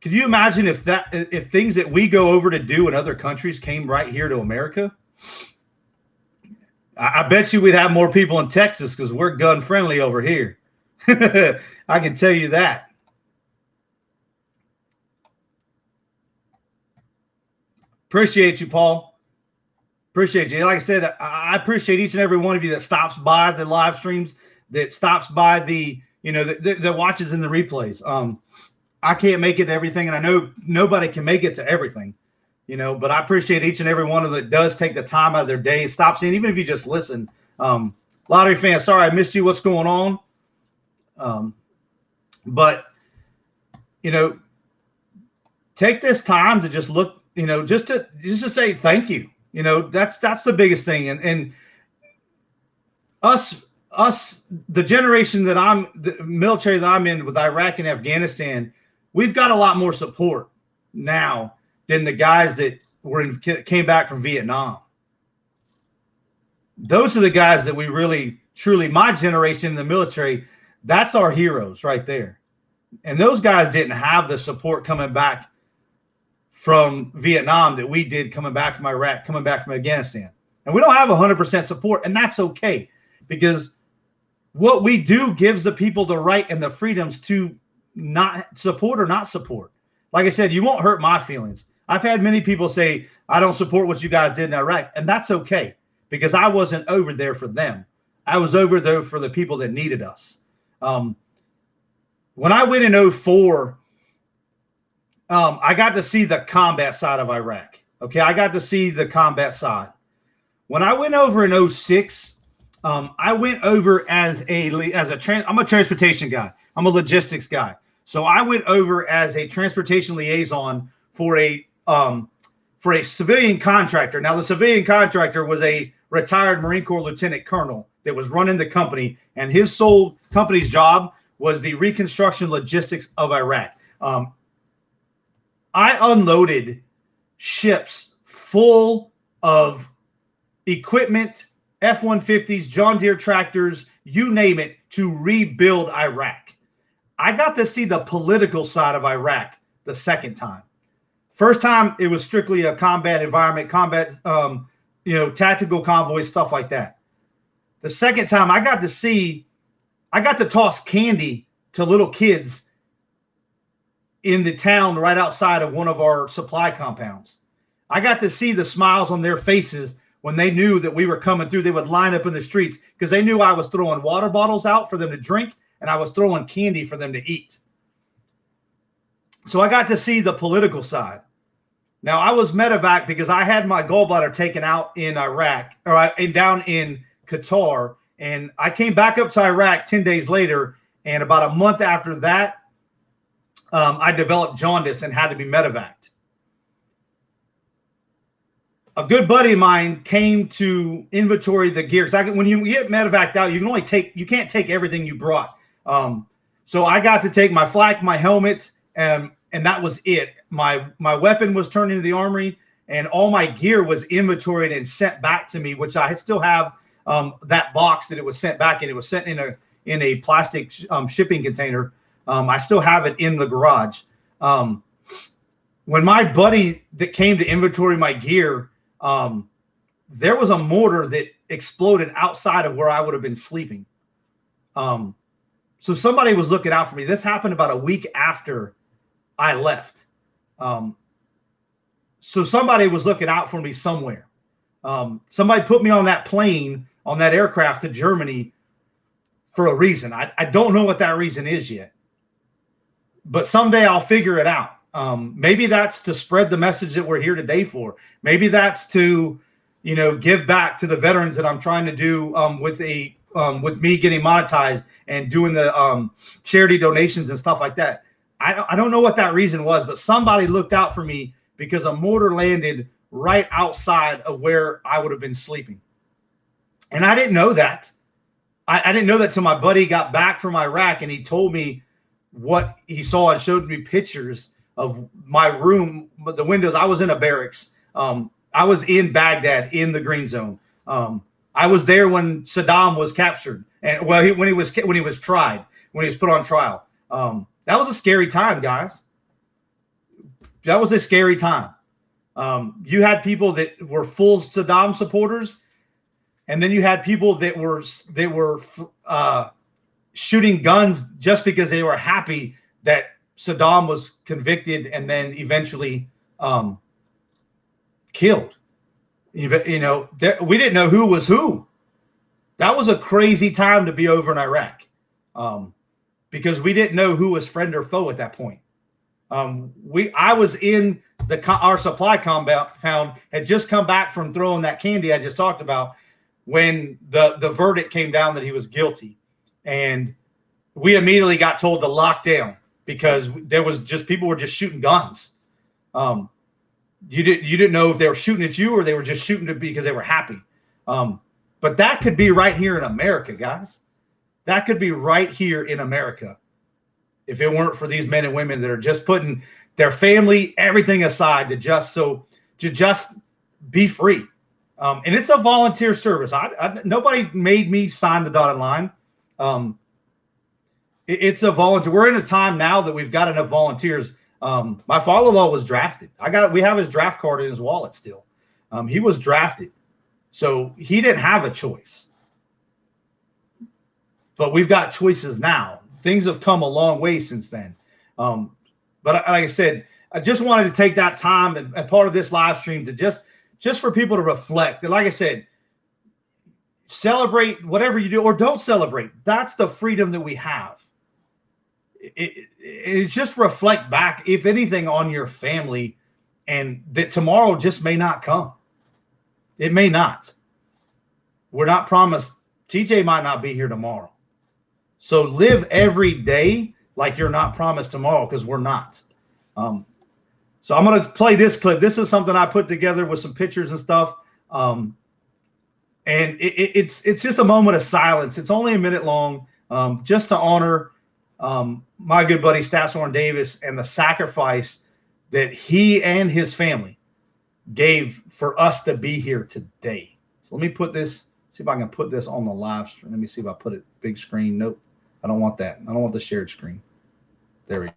Could you imagine if things that we go over to do in other countries came right here to America? I bet you we'd have more people in Texas, because we're gun friendly over here. I can tell you that. Appreciate you, Paul. Appreciate you. Like I said, I appreciate each and every one of you that stops by the live streams, that stops by that watches in the replays. I can't make it to everything, and I know nobody can make it to everything, but I appreciate each and every one of them that does take the time out of their day and stops in, even if you just listen. Lottery fans, sorry I missed you. What's going on? But take this time to just look, just to say thank you. That's the biggest thing. And us, the generation the military that I'm in with Iraq and Afghanistan, we've got a lot more support now than the guys that came back from Vietnam. Those are the guys that we really, truly, my generation in the military, that's our heroes right there. And those guys didn't have the support coming back from Vietnam that we did coming back from Iraq, coming back from Afghanistan. And we don't have 100% support, and that's okay, because what we do gives the people the right and the freedoms to not support or not support. Like I said, you won't hurt my feelings. I've had many people say, I don't support what you guys did in Iraq, and that's okay, because I wasn't over there for them. I was over there for the people that needed us. When I went in 2004, I got to see the combat side of Iraq. Okay, I got to see the combat side. When I went over in 2006, I went over as I'm a transportation guy. I'm a logistics guy. So I went over as a transportation liaison for a civilian contractor. Now, the civilian contractor was a retired Marine Corps lieutenant colonel that was running the company, and his sole company's job was the reconstruction logistics of Iraq. I unloaded ships full of equipment, F-150s, John Deere tractors, you name it, to rebuild Iraq. I got to see the political side of Iraq the second time. First time, it was strictly a combat environment, tactical convoys, stuff like that. The second time, I got to toss candy to little kids in the town right outside of one of our supply compounds. I got to see the smiles on their faces when they knew that we were coming through. They would line up in the streets because they knew I was throwing water bottles out for them to drink, and I was throwing candy for them to eat. So I got to see the political side. Now, I was medevac because I had my gallbladder taken out in Iraq, and down in Qatar, and I came back up to Iraq 10 days later, and about a month after that, I developed jaundice and had to be medevaced. A good buddy of mine came to inventory the gear. When you get medevaced out, you can't take everything you brought. So I got to take my flak, my helmet, and that was it. My weapon was turned into the armory, and all my gear was inventoried and sent back to me, which I still have that box that it was sent back in. It was sent in a plastic shipping container. I still have it in the garage. When my buddy that came to inventory my gear, there was a mortar that exploded outside of where I would have been sleeping. So somebody was looking out for me. This happened about a week after I left. So somebody was looking out for me somewhere. Somebody put me on that plane, on that aircraft to Germany for a reason. I don't know what that reason is yet, but someday I'll figure it out. Maybe that's to spread the message that we're here today for. Maybe that's to, give back to the veterans that I'm trying to do with me getting monetized and doing the charity donations and stuff like that. I don't know what that reason was, but somebody looked out for me because a mortar landed right outside of where I would have been sleeping. And I didn't know that. I didn't know that till my buddy got back from Iraq and he told me what he saw and showed me pictures of my room, but the windows. I was in a barracks. I was in Baghdad in the green zone. I was there when Saddam was captured, and when he was tried, when he was put on trial. That was a scary time, guys. That was a scary time. You had people that were full Saddam supporters, and then you had people that were shooting guns just because they were happy that Saddam was convicted and then eventually killed. We didn't know who was who. That was a crazy time to be over in Iraq, because we didn't know who was friend or foe at that point. I was in our supply compound, had just come back from throwing that candy I just talked about when the verdict came down that he was guilty, and we immediately got told to lock down because people were just shooting guns. You didn't know if they were shooting at you or they were just shooting because they were happy. But that could be right here in America, guys. That could be right here in America if it weren't for these men and women that are just putting their family, everything aside to just be free. And it's a volunteer service. Nobody made me sign the dotted line. It's a volunteer. We're in a time now that we've got enough volunteers. My father-in-law was drafted. We have his draft card in his wallet still. He was drafted, so he didn't have a choice. But we've got choices now. Things have come a long way since then. But like I said, I just wanted to take that time and part of this live stream to just for people to reflect. And like I said, celebrate whatever you do or don't celebrate. That's the freedom that we have. It just reflect back, if anything, on your family, and that tomorrow just may not come. It may not. We're not promised TJ might not be here tomorrow. So live every day like you're not promised tomorrow, because we're not. So I'm going to play this clip. This is something I put together with some pictures and stuff. And it's just a moment of silence. It's only a minute long, just to honor my good buddy Staff Sergeant Davis and the sacrifice that he and his family gave for us to be here today. So let me put this, see if I can put this on the live stream. Let me see if I put it big screen. Nope, I don't want that. I don't want the shared screen. There we go.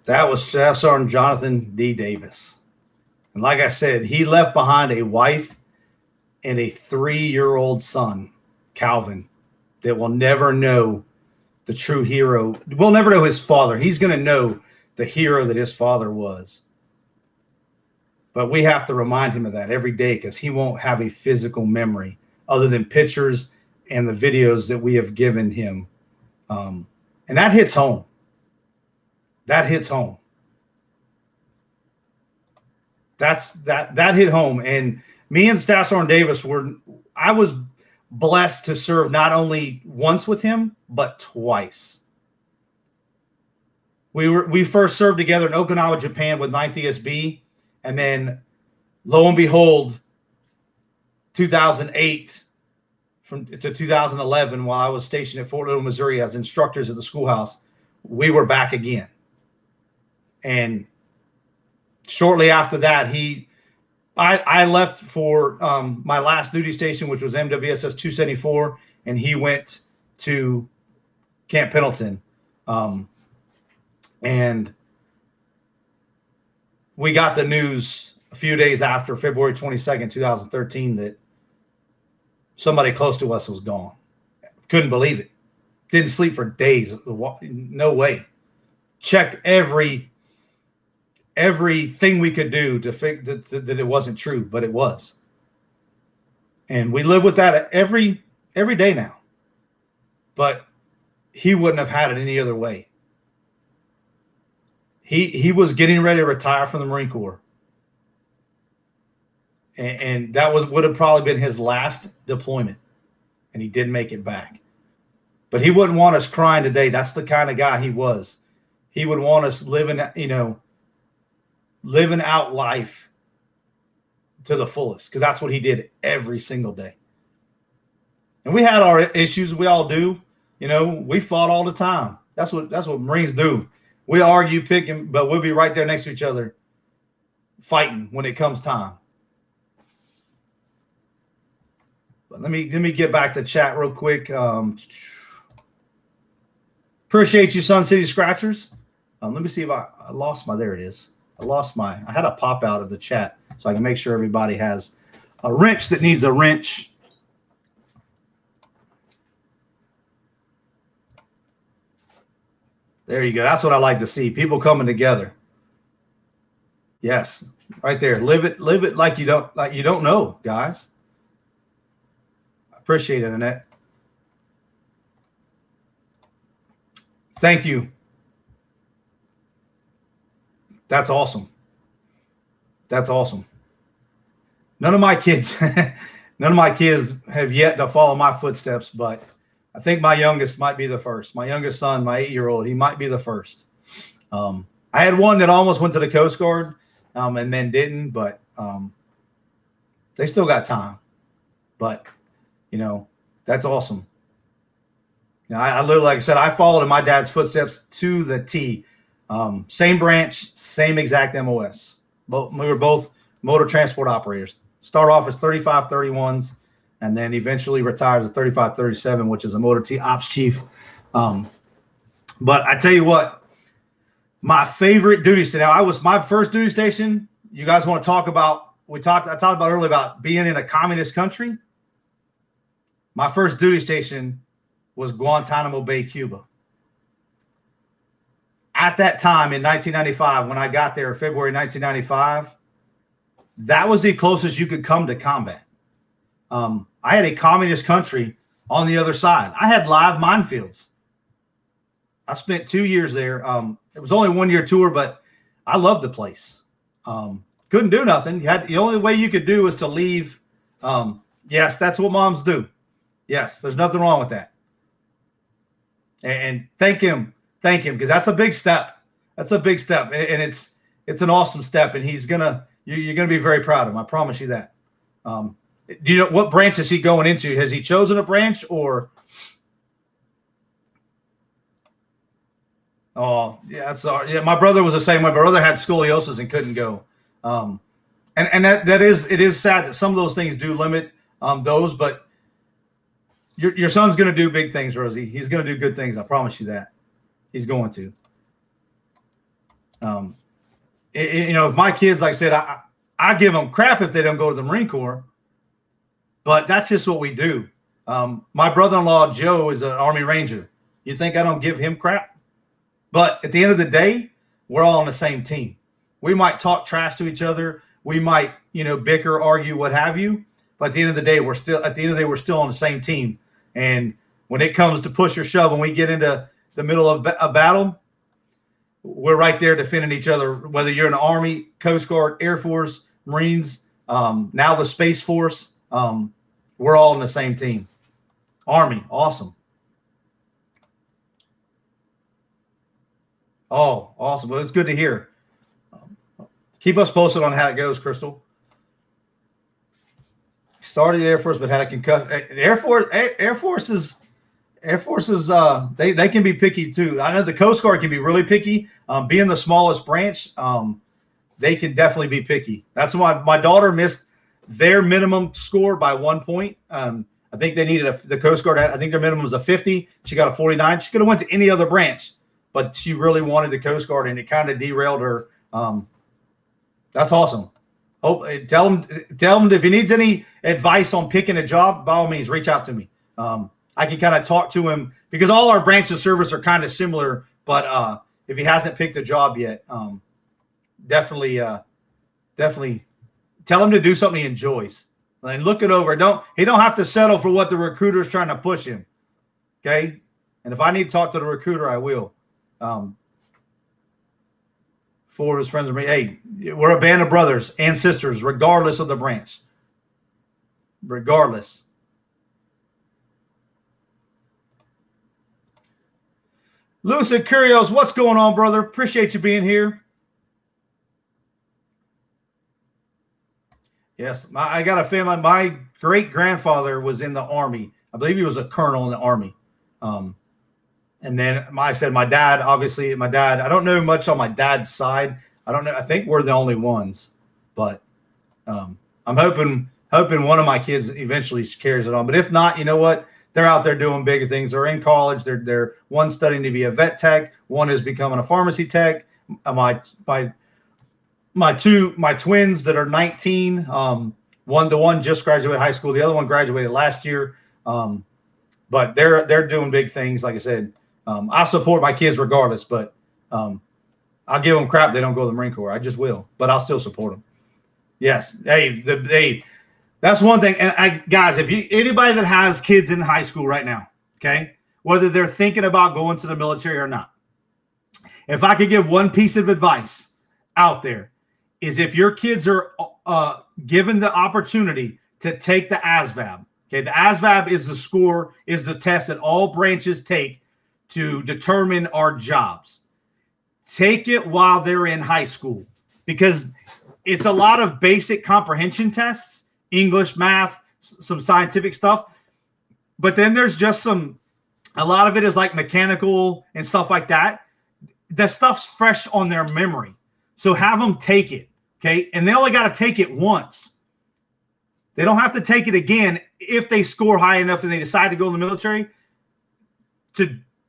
That was Staff Sergeant Jonathan D. Davis. And like I said, he left behind a wife and a 3-year-old son, Calvin, that will never know the true hero. We'll never know his father. He's going to know the hero that his father was. But we have to remind him of that every day, because he won't have a physical memory other than pictures and the videos that we have given him. And that hits home. That hits home. That hit home. And me and Staff Sergeant Davis I was blessed to serve not only once with him, but twice. We first served together in Okinawa, Japan with 9th ESB, and then lo and behold, 2008 to 2011, while I was stationed at Fort Little, Missouri as instructors at the schoolhouse, we were back again. And shortly after that, I left for my last duty station, which was MWSS 274, and he went to Camp Pendleton. And we got the news a few days after February 22nd, 2013, that somebody close to us was gone. Couldn't believe it. Didn't sleep for days. No way. Checked everything we could do to figure that it wasn't true, but it was. And we live with that every day now. But he wouldn't have had it any other way. He was getting ready to retire from the Marine Corps. And that would have probably been his last deployment. And he did make it back. But he wouldn't want us crying today. That's the kind of guy he was. He would want us living out life to the fullest, because that's what he did every single day. And we had our issues. We all do. We fought all the time. That's what Marines do. We argue, pick, but we'll be right there next to each other fighting when it comes time. But let me get back to chat real quick. Appreciate you, Sun City Scratchers. Let me see if I lost my, there it is. I had a pop out of the chat so I can make sure everybody has a wrench that needs a wrench. There you go. That's what I like to see. People coming together. Yes, right there. Live it like you don't know, guys. I appreciate it, Annette. Thank you. That's awesome. That's awesome. None of my kids have yet to follow my footsteps, but I think my youngest might be the first. My youngest son, my 8-year-old, he might be the first. I had one that almost went to the Coast Guard and then didn't, but they still got time. But You know, that's awesome. Now, I literally, like I said, I followed in my dad's footsteps to the T. Same branch, same exact MOS. We were both motor transport operators. Start off as 3531s, and then eventually retired as 3537, which is a motor T ops chief. But I tell you what, my favorite duty station. Now, my first duty station. You guys want to talk about? I talked about earlier about being in a communist country. My first duty station was Guantanamo Bay, Cuba. At that time in 1995, when I got there, February 1995, that was the closest you could come to combat. I had a communist country on the other side. I had live minefields. I spent 2 years there. It was only a 1 year tour, but I loved the place. Couldn't do nothing. The only way you could do was to leave. Yes, that's what moms do. Yes, there's nothing wrong with that. And thank him, because that's a big step. That's a big step, and it's an awesome step. And you're gonna be very proud of him. I promise you that. Do you know what branch is he going into? Has he chosen a branch or? Oh, yeah, yeah. My brother was the same way. My brother had scoliosis and couldn't go. And it is sad that some of those things do limit those, but your son's going to do big things, Rosie. He's going to do good things. I promise you that. He's going to. If my kids, like I said, I give them crap if they don't go to the Marine Corps, but that's just what we do. My brother-in-law, Joe, is an Army Ranger. You think I don't give him crap? But at the end of the day, we're all on the same team. We might talk trash to each other. We might, bicker, argue, what have you. But at the end of the day, we're still on the same team. And when it comes to push or shove, when we get into the middle of a battle, we're right there defending each other. Whether you're in the Army, Coast Guard, Air Force, Marines, now the Space Force, we're all on the same team. Army, awesome. Oh, awesome. Well, it's good to hear. Keep us posted on how it goes, Crystal. Started the Air Force, but had a concussion. Air Force is they can be picky too. I know the Coast Guard can be really picky. Being the smallest branch, they can definitely be picky. That's why my daughter missed their minimum score by 1 point. I think they needed the Coast Guard. I think their minimum was a 50. She got a 49. She could have went to any other branch, but she really wanted the Coast Guard, and it kind of derailed her. That's awesome. Tell him if he needs any advice on picking a job, by all means, reach out to me. I can kind of talk to him because all our branches of service are kind of similar. But if he hasn't picked a job yet, definitely tell him to do something he enjoys and look it over. He don't have to settle for what the recruiter is trying to push him. Okay, and if I need to talk to the recruiter, I will. Four of his friends are me. Hey, we're a band of brothers and sisters, regardless of the branch. Regardless. Lucid Curios, what's going on, brother? Appreciate you being here. Yes, I got a family. My great-grandfather was in the Army. I believe he was a colonel in the Army. And then, like I said, my dad, I don't know much on my dad's side. I don't know. I think we're the only ones. But I'm hoping one of my kids eventually carries it on. But if not, you know what? They're out there doing bigger things. They're in college. They're one studying to be a vet tech. One is becoming a pharmacy tech. My twins that are 19, the one just graduated high school. The other one graduated last year. But they're doing big things. Like I said, I support my kids regardless, but I'll give them crap. They don't go to the Marine Corps. I just will, but I'll still support them. Yes. Hey, that's one thing. And guys, anybody that has kids in high school right now, okay, whether they're thinking about going to the military or not, if I could give one piece of advice out there, is if your kids are given the opportunity to take the ASVAB. Okay, the ASVAB is the test that all branches take to determine our jobs. Take it while they're in high school because it's a lot of basic comprehension tests, English, math, some scientific stuff. But then there's just a lot of it is like mechanical and stuff like that. That stuff's fresh on their memory. So have them take it, okay? And they only got to take it once. They don't have to take it again if they score high enough and they decide to go in the military.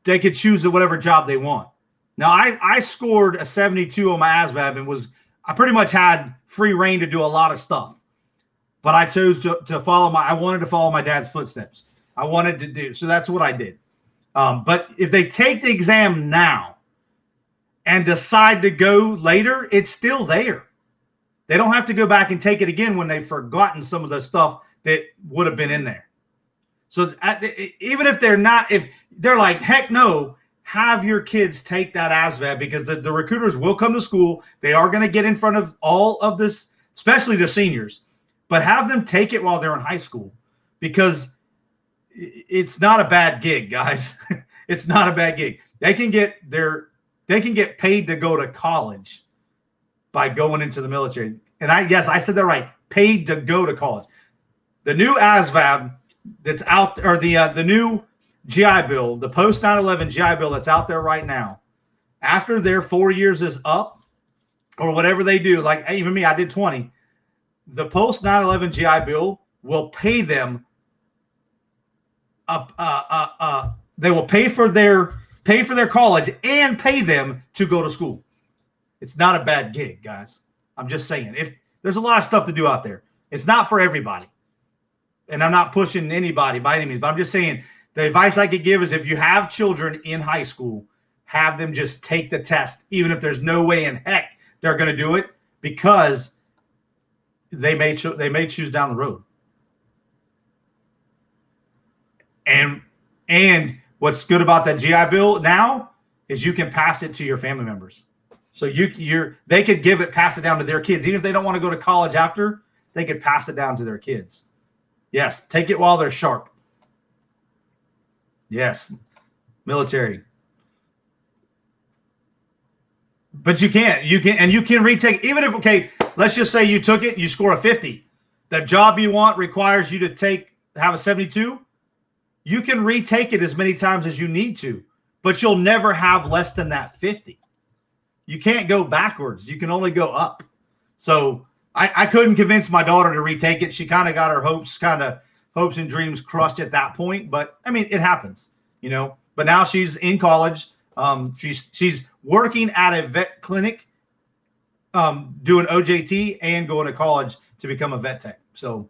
They could choose whatever job they want. Now, I scored a 72 on my ASVAB and I pretty much had free reign to do a lot of stuff. But I chose to follow I wanted to follow my dad's footsteps. I wanted to do, so that's what I did. But if they take the exam now and decide to go later, it's still there. They don't have to go back and take it again when they've forgotten some of the stuff that would have been in there. So even if they're like, heck no, have your kids take that ASVAB, because the recruiters will come to school. They are going to get in front of all of this, especially the seniors, but have them take it while they're in high school, because it's not a bad gig, guys. It's not a bad gig. They can get paid to go to college by going into the military. And I said that right. Paid to go to college. The new ASVAB that's out, or the new GI Bill, the post 9/11 GI Bill that's out there right now, after their 4 years is up, or whatever they do, like even me, I did 20. The post 9/11 GI Bill will pay them they will pay for their college and pay them to go to school. It's not a bad gig, guys. I'm just saying, if there's a lot of stuff to do out there, it's not for everybody. And I'm not pushing anybody by any means, but I'm just saying the advice I could give is, if you have children in high school, have them just take the test, even if there's no way in heck they're going to do it, because they may choose down the road. And what's good about that GI Bill now is you can pass it to your family members. So they could pass it down to their kids. Even if they don't want to go to college after, they could pass it down to their kids. Yes, take it while they're sharp. Yes, military. But you can retake, even if, okay, let's just say you took it, you score a 50. The job you want requires you to have a 72. You can retake it as many times as you need to, but you'll never have less than that 50. You can't go backwards. You can only go up. So I couldn't convince my daughter to retake it. She kind of got her hopes and dreams crushed at that point. But I mean, it happens, you know. But now she's in college. She's working at a vet clinic, doing OJT and going to college to become a vet tech. So,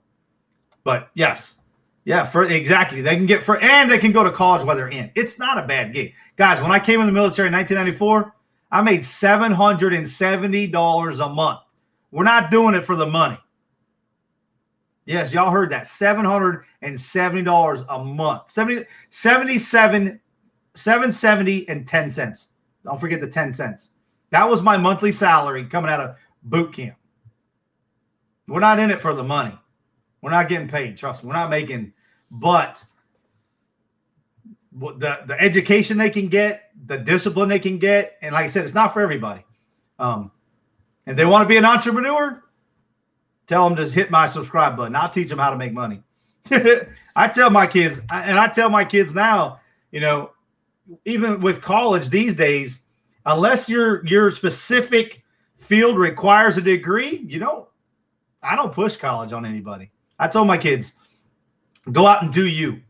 but yes. Yeah, exactly. They can and they can go to college while they're in. It's not a bad gig. Guys, when I came in the military in 1994, I made $770 a month. We're not doing it for the money. Yes, y'all heard that. $770 a month. $770 and 10 cents. Don't forget the 10 cents. That was my monthly salary coming out of boot camp. We're not in it for the money. We're not getting paid. Trust me. We're not making, but the education they can get, the discipline they can get, and like I said, it's not for everybody. If they want to be an entrepreneur, tell them to hit my subscribe button. I'll teach them how to make money. I tell my kids, and I tell my kids now, you know, even with college these days, unless your specific field requires a degree, you know, I don't push college on anybody. I told my kids, go out and do you.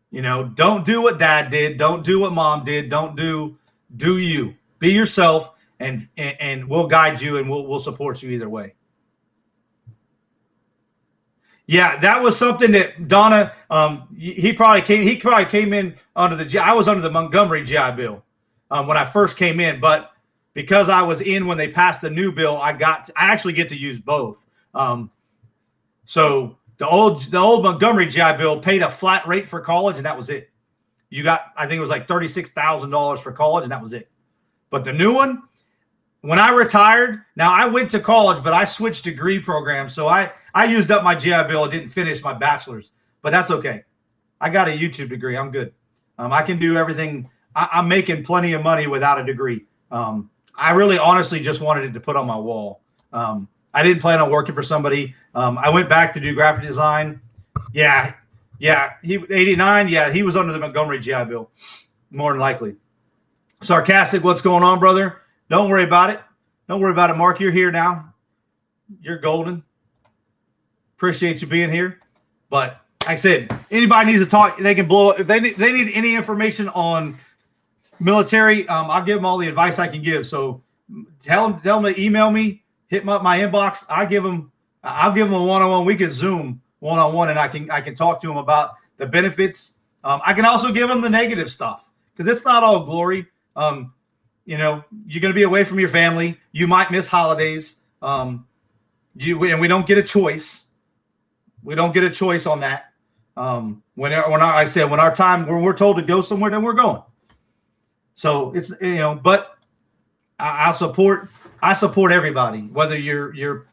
You know, don't do what dad did. Don't do what mom did. Don't do you. Be yourself, and we'll guide you, and we'll support you either way. Yeah, that was something that Donna, he probably came in under I was under the Montgomery GI Bill when I first came in, but because I was in when they passed the new bill, I actually get to use both. So the old Montgomery GI Bill paid a flat rate for college, and that was it. You got, I think it was like $36,000 for college, and that was it. But the new one, when I retired, now I went to college, but I switched degree programs. So I used up my GI Bill and didn't finish my bachelor's, but that's okay. I got a YouTube degree. I'm good. I can do everything. I'm making plenty of money without a degree. I really honestly just wanted it to put on my wall. I didn't plan on working for somebody. I went back to do graphic design. Yeah, Yeah, he 89. Yeah, he was under the Montgomery GI Bill, more than likely. Sarcastic, what's going on, brother? Don't worry about it. Don't worry about it, Mark. You're here now. You're golden. Appreciate you being here. But like I said, anybody needs to talk, they can blow up. If they need any information on military, I'll give them all the advice I can give. So tell them to email me, hit my inbox. I'll give them a one-on-one. We can Zoom one-on-one, and I can talk to them about the benefits. I can also give them the negative stuff, because it's not all glory. You know, you're going to be away from your family. You might miss holidays. And we don't get a choice. We don't get a choice on that. When our time, when we're told to go somewhere, then we're going. So it's, you know, but I support everybody, whether you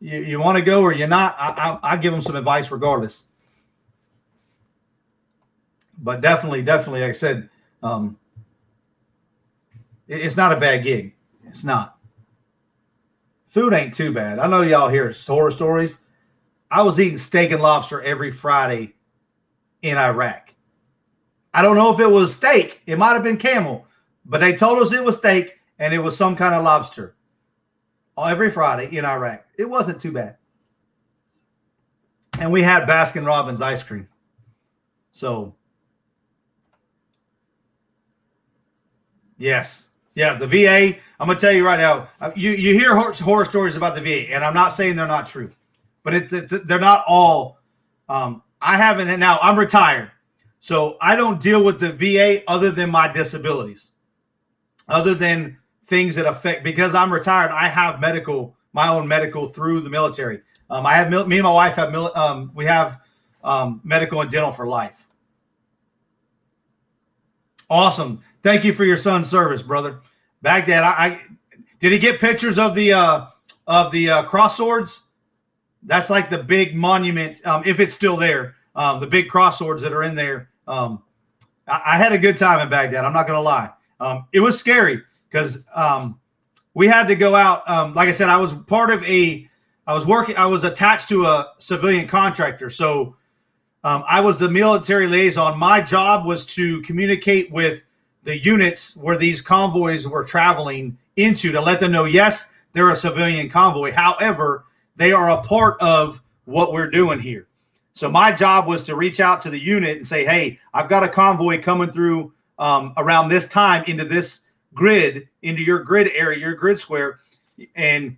want to go or you're not. I give them some advice regardless. But definitely, like I said, it's not a bad gig. It's not. Food ain't too bad. I know y'all hear horror stories. I was eating steak and lobster every Friday in Iraq. I don't know if it was steak. It might have been camel, but they told us it was steak and it was some kind of lobster every Friday in Iraq. It wasn't too bad. And we had Baskin Robbins ice cream. So, yes. Yeah, the VA, I'm going to tell you right now, you hear horror stories about the VA, and I'm not saying they're not true, but they're not all. I haven't, and now I'm retired, so I don't deal with the VA other than my disabilities, other than things that affect, because I'm retired, I have my own medical through the military. Me and my wife have, we have medical and dental for life. Awesome. Thank you for your son's service, brother. Baghdad, did he get pictures of the cross swords? That's like the big monument, if it's still there. The big cross swords that are in there. I had a good time in Baghdad. I'm not gonna lie. It was scary because we had to go out. Like I said, I was attached to a civilian contractor, so I was the military liaison. My job was to communicate with the units where these convoys were traveling into, to let them know, yes, they're a civilian convoy. However, they are a part of what we're doing here. So my job was to reach out to the unit and say, hey, I've got a convoy coming through around this time into this grid, into your grid area, your grid square. And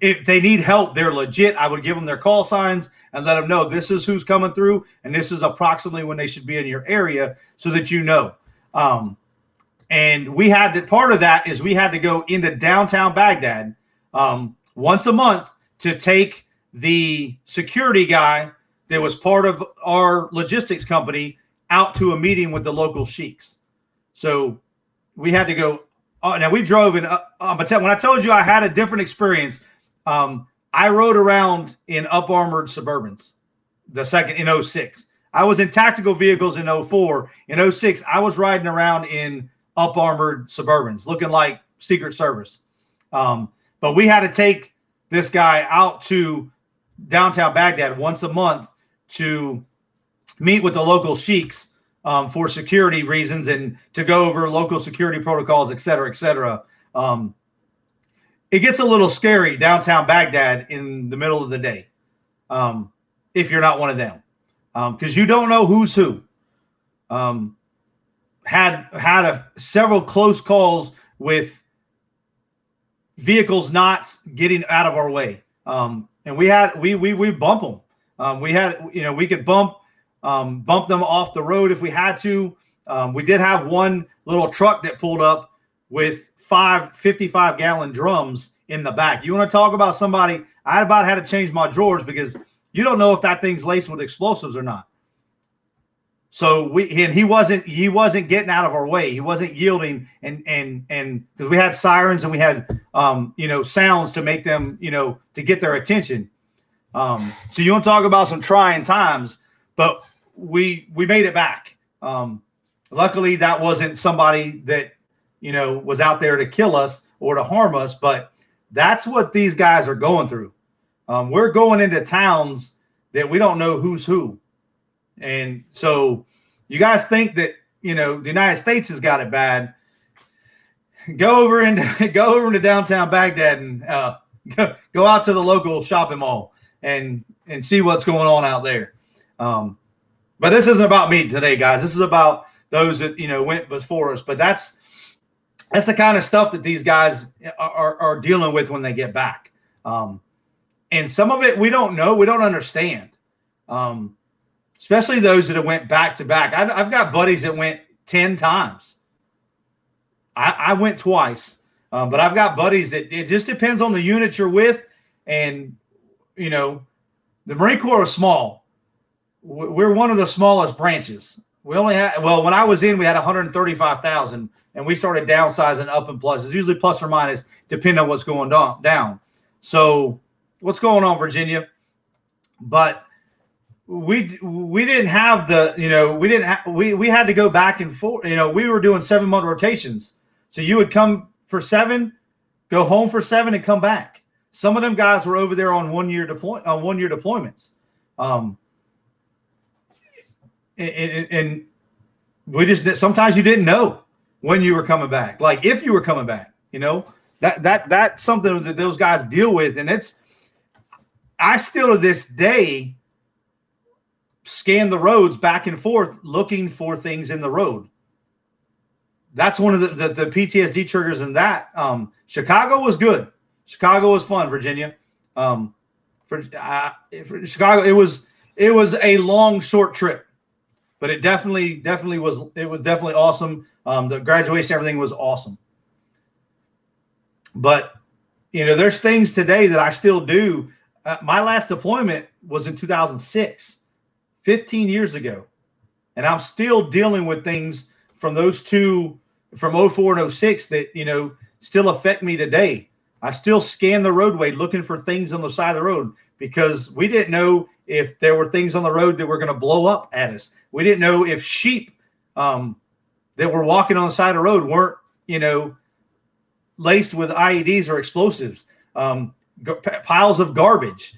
if they need help, they're legit. I would give them their call signs and let them know this is who's coming through, and this is approximately when they should be in your area, so that you know. And we had to, part of that is we had to go into downtown Baghdad once a month to take the security guy that was part of our logistics company out to a meeting with the local sheiks. So we had to go. Now we drove in. But when I told you I had a different experience, I rode around in up-armored Suburbans. The second in 06. I was in tactical vehicles in 04. In 06, I was riding around in up-armored Suburbans, looking like Secret Service. But we had to take this guy out to downtown Baghdad once a month to meet with the local sheiks for security reasons and to go over local security protocols, et cetera, et cetera. It gets a little scary downtown Baghdad in the middle of the day if you're not one of them. Because you don't know who's who. Had several close calls with vehicles not getting out of our way, and we bump them. We could bump them off the road if we had to. We did have one little truck that pulled up with 5 55-gallon drums in the back. You want to talk about somebody? I about had to change my drawers because you don't know if that thing's laced with explosives or not. So he wasn't getting out of our way. He wasn't yielding, and because we had sirens and we had sounds to make them to get their attention. So you want to talk about some trying times, but we made it back. Luckily, that wasn't somebody that was out there to kill us or to harm us, but that's what these guys are going through. We're going into towns that we don't know who's who. And so you guys think that, you know, the United States has got it bad. Go over into downtown Baghdad and go out to the local shopping mall and see what's going on out there. But this isn't about me today, guys. This is about those that, you know, went before us. But that's the kind of stuff that these guys are dealing with when they get back. And some of it we don't know, we don't understand. Especially those that have went back to back. I've got buddies that went 10 times. I went twice, but I've got buddies that it just depends on the unit you're with. And, you know, the Marine Corps is small. We're one of the smallest branches. We only had, well, when I was in, we had 135,000, and we started downsizing up and plus. It's usually plus or minus, depending on what's going down. So what's going on, Virginia? But we didn't have the, you know, we had to go back and forth. You know, we were doing 7-month rotations. So you would come for 7, go home for 7, and come back. Some of them guys were over there on 1-year deployments. And we just, sometimes you didn't know when you were coming back, like if you were coming back, you know, that's something that those guys deal with. And I still to this day scan the roads back and forth looking for things in the road. That's one of the PTSD triggers in that. Chicago was good. Chicago was fun, Virginia. For Chicago, it was a long, short trip, but it definitely was. It was definitely awesome. The graduation, everything was awesome. But, you know, there's things today that I still do. My last deployment was in 2006, 15 years ago. And I'm still dealing with things from those two, from 04 and 06 that, you know, still affect me today. I still scan the roadway looking for things on the side of the road because we didn't know if there were things on the road that were going to blow up at us. We didn't know if sheep that were walking on the side of the road weren't, you know, laced with IEDs or explosives, piles of garbage.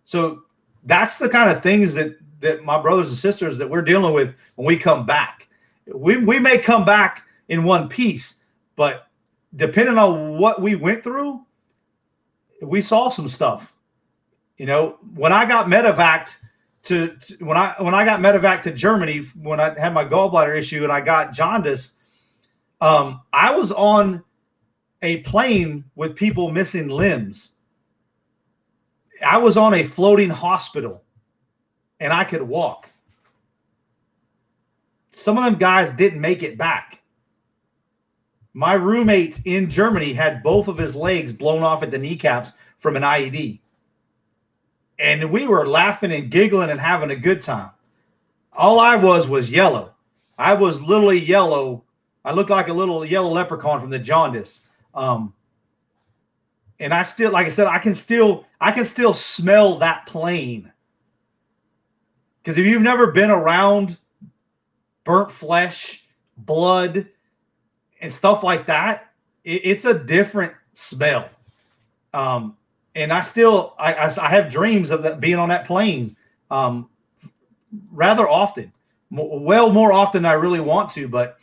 So that's the kind of things that my brothers and sisters that we're dealing with when we come back. We may come back in one piece, but depending on what we went through, we saw some stuff. You know, when I got medevaced when I got medevaced to Germany, when I had my gallbladder issue and I got jaundice, I was on a plane with people missing limbs. I was on a floating hospital and I could walk. Some of them guys didn't make it back. My roommate in Germany had both of his legs blown off at the kneecaps from an IED. And we were laughing and giggling and having a good time. All I was yellow. I was literally yellow. I looked like a little yellow leprechaun from the jaundice. And I still, like I said, I can still smell that plane. Because if you've never been around burnt flesh, blood, and stuff like that, it's a different smell. And I have dreams of that being on that plane rather often, more often than I really want to, but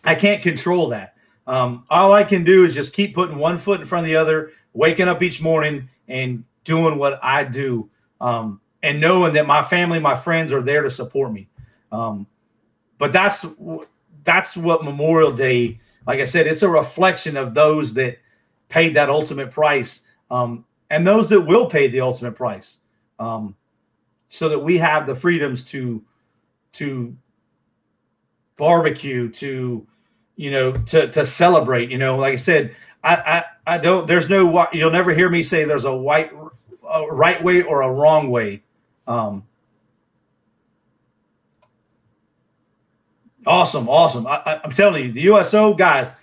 I can't control that. All I can do is just keep putting one foot in front of the other, waking up each morning and doing what I do, and knowing that my family, my friends are there to support me. But that's what Memorial Day, like I said, it's a reflection of those that paid that ultimate price, and those that will pay the ultimate price, so that we have the freedoms to barbecue, to, you know, to celebrate. You know, like I said, I don't, there's no, you'll never hear me say there's a right way or a wrong way. Awesome. I'm telling you, the USO guys,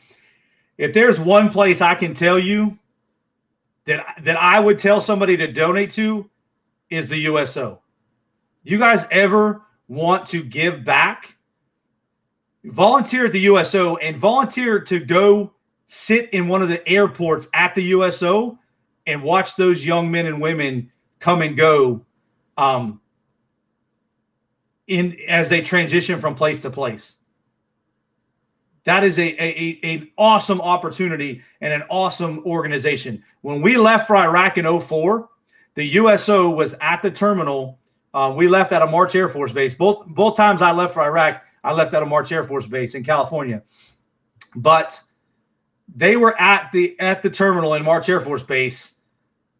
if there's one place I can tell you that I would tell somebody to donate to, is the USO. You guys ever want to give back? Volunteer at the USO and volunteer to go sit in one of the airports at the USO and watch those young men and women come and go. as they transition from place to place. That is an awesome opportunity and an awesome organization. When we left for Iraq in 2004, the USO was at the terminal. We left at a March Air Force Base. Both times I left for Iraq, I left at a March Air Force Base in California. But they were at the terminal in March Air Force Base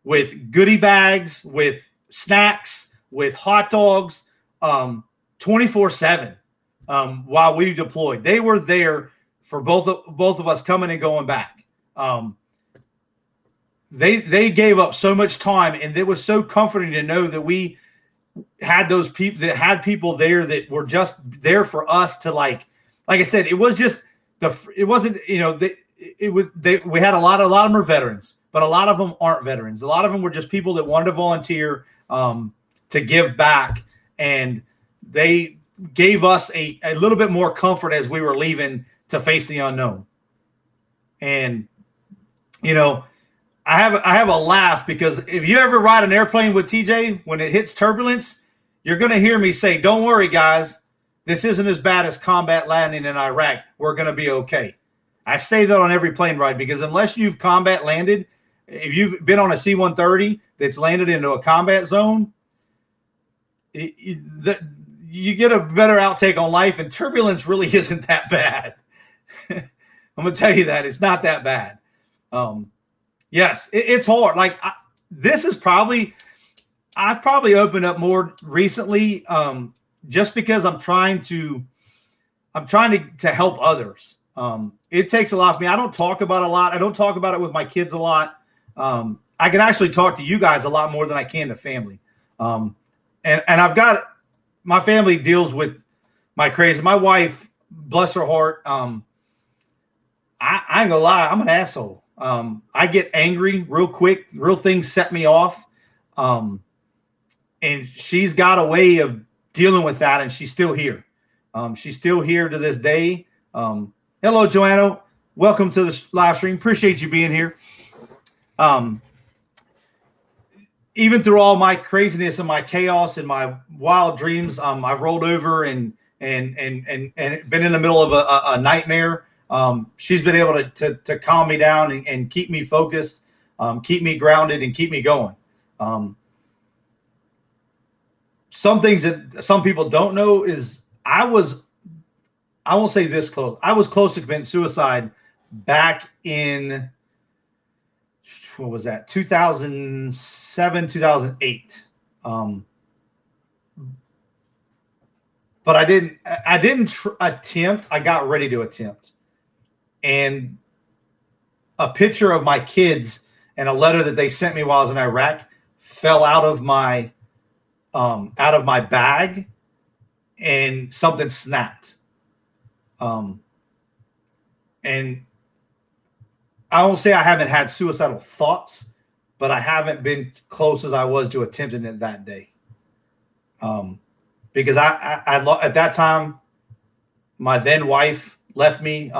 with goodie bags, with snacks, with hot dogs, 24/7 while we deployed. They were there for both of us coming and going back. They gave up so much time, and it was so comforting to know that we had those people that had people there that were just there for us to like I said, it was just it wasn't, we had a lot of them are veterans, but a lot of them aren't veterans. A lot of them were just people that wanted to volunteer, to give back, and they gave us a little bit more comfort as we were leaving to face the unknown. And I have a laugh, because if you ever ride an airplane with TJ, when it hits turbulence, you're going to hear me say, "Don't worry, guys, this isn't as bad as combat landing in Iraq. We're going to be okay." I say that on every plane ride, because unless you've combat landed, if you've been on a C-130 that's landed into a combat zone, you get a better outtake on life, and turbulence really isn't that bad. I'm going to tell you that. It's not that bad. Yes, it's hard. Like, this is probably, I've probably opened up more recently, just because I'm trying to help others. It takes a lot of me. I don't talk about it a lot. I don't talk about it with my kids a lot. I can actually talk to you guys a lot more than I can to family. And I've got, my family deals with my crazy. My wife, bless her heart, I ain't gonna lie, I'm an asshole. I get angry real quick. Real things set me off. And she's got a way of dealing with that, and she's still here. She's still here to this day. Hello, Joanna. Welcome to the live stream. Appreciate you being here. Even through all my craziness and my chaos and my wild dreams, I've rolled over and been in the middle of a nightmare. She's been able to calm me down and keep me focused, keep me grounded, and keep me going. Some things that some people don't know is I won't say this close. I was close to committing suicide back in, what was that, 2007, 2008. But I didn't attempt. I got ready to attempt. And a picture of my kids and a letter that they sent me while I was in Iraq fell out of my bag, and something snapped. And I won't say I haven't had suicidal thoughts, but I haven't been close as I was to attempting it that day. Because I at that time, my then wife left me.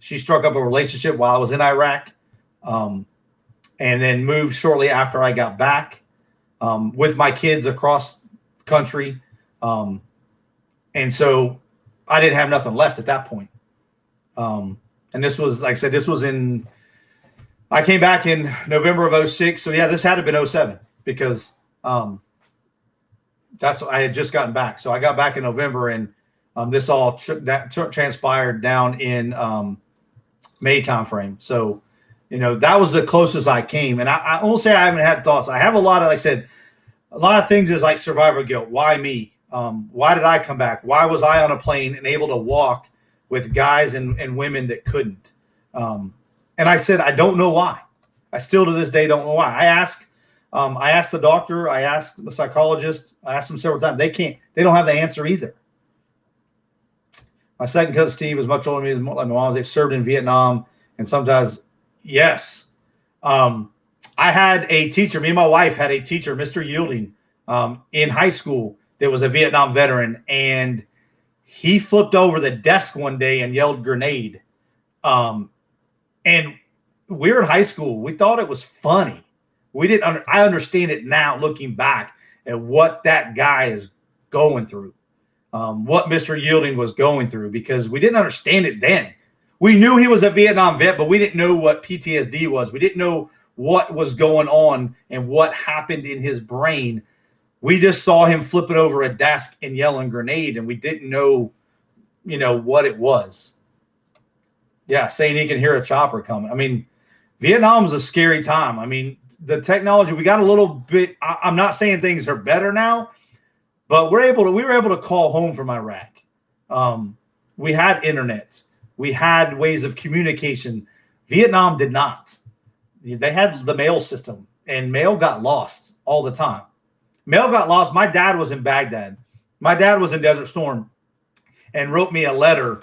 She struck up a relationship while I was in Iraq, and then moved shortly after I got back, with my kids across country. And so I didn't have nothing left at that point. And this was, like I said, I came back in November of 2006. So yeah, this had to have been 2007, because I had just gotten back. So I got back in November, and this all transpired down in May timeframe. So, that was the closest I came. And I won't say I haven't had thoughts. I have a lot of, like I said, a lot of things is like survivor guilt. Why me? Why did I come back? Why was I on a plane and able to walk with guys and women that couldn't? And I said, I don't know why. I still to this day don't know why. I asked the doctor, I asked the psychologist, I asked them several times. They don't have the answer either. My second cousin Steve is much older than me. Like my mom, they served in Vietnam, and sometimes, yes. I had a teacher, me and my wife had a teacher, Mr. Yielding, in high school that was a Vietnam veteran, and he flipped over the desk one day and yelled grenade. And we're in high school. We thought it was funny. I understand it now looking back at what that guy is going through. what Mr. Yielding was going through, because we didn't understand it then. We knew he was a Vietnam vet, but we didn't know what PTSD was. We didn't know what was going on and what happened in his brain. We just saw him flipping over a desk and yelling grenade, and we didn't know, what it was. Yeah, saying he can hear a chopper coming. I mean, Vietnam was a scary time. I mean, the technology, we got a little bit, I'm not saying things are better now, but we were able to call home from Iraq. We had internet. We had ways of communication. Vietnam did not. They had the mail system, and mail got lost all the time. Mail got lost. My dad was in Baghdad. My dad was in Desert Storm and wrote me a letter,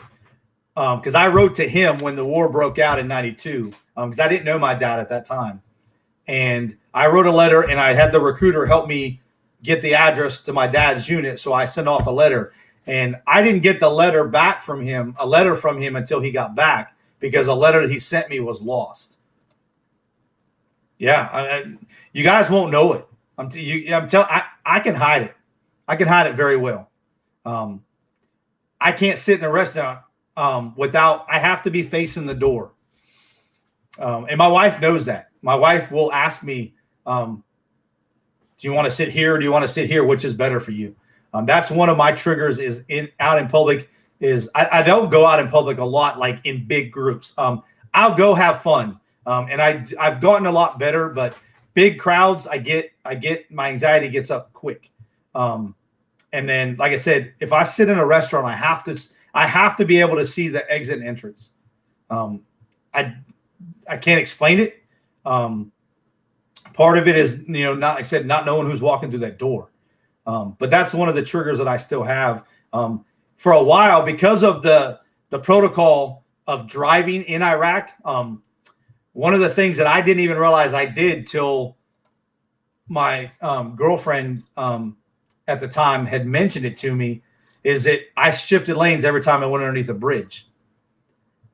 because I wrote to him when the war broke out in 92, because I didn't know my dad at that time. And I wrote a letter, and I had the recruiter help me get the address to my dad's unit. So I sent off a letter, and I didn't get the letter back from him, until he got back, because a letter that he sent me was lost. Yeah, you guys won't know it. I can hide it. I can hide it very well. I can't sit in a restaurant I have to be facing the door. And my wife knows that. My wife will ask me, do you want to sit here? Or do you want to sit here? Which is better for you? That's one of my triggers is out in public is I don't go out in public a lot, like in big groups. I'll go have fun. And I've gotten a lot better, but big crowds, I get my anxiety gets up quick. And then, like I said, if I sit in a restaurant, I have to be able to see the exit and entrance. I can't explain it. Part of it is, not, like I said, not knowing who's walking through that door. But that's one of the triggers that I still have. For a while, because of the protocol of driving in Iraq, one of the things that I didn't even realize I did till my girlfriend at the time had mentioned it to me, is that I shifted lanes every time I went underneath a bridge.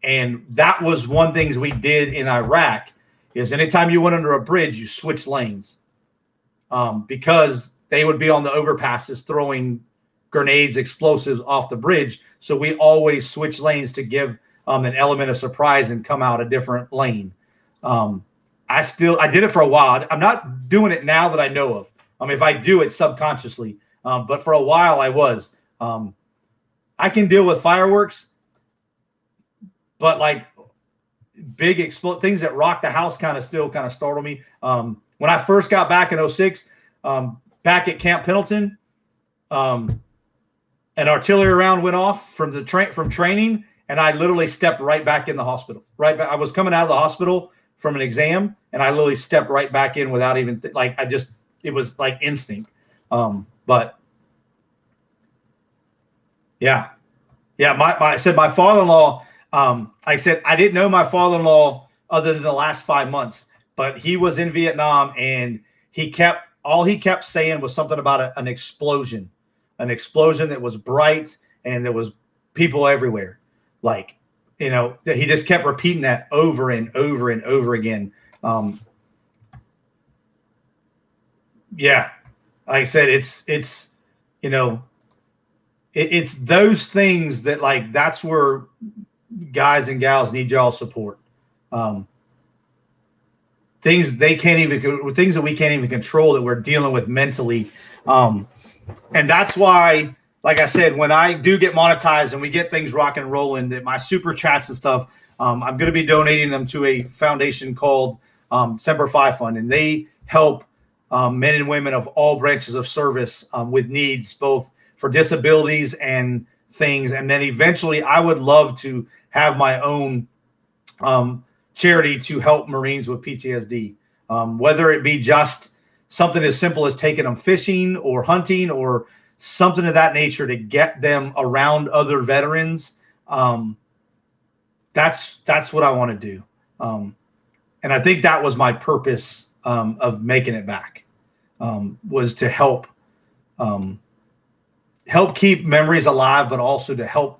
And that was one thing we did in Iraq, is anytime you went under a bridge, you switched lanes, because they would be on the overpasses throwing grenades, explosives off the bridge. So we always switch lanes to give an element of surprise and come out a different lane. I did it for a while. I'm not doing it now that I know of. If I do it subconsciously, but for a while I was. I can deal with fireworks, but like big things that rock the house still startle me. When I first got back in 2006, back at Camp Pendleton, an artillery round went off from training, and I literally stepped right back in the hospital. Right back. I was coming out of the hospital from an exam, and I literally stepped right back in without even it was like instinct. But yeah. I said my father-in-law. I said I didn't know my father-in-law other than the last 5 months, but he was in Vietnam, and all he kept saying was something about an explosion that was bright, and there was people everywhere. Like, he just kept repeating that over and over and over again. Yeah, like I said, it's those things that that's where guys and gals need y'all support. Things that we can't even control, that we're dealing with mentally. And that's why, like I said, when I do get monetized and we get things rocking and rolling, that my super chats and stuff, I'm going to be donating them to a foundation called Semper Fi Fund, and they help men and women of all branches of service with needs, both for disabilities and things. And then eventually I would love to have my own charity to help Marines with PTSD, whether it be just something as simple as taking them fishing or hunting or something of that nature to get them around other veterans. That's what I want to do. And I think that was my purpose of making it back, was to help keep memories alive, but also to help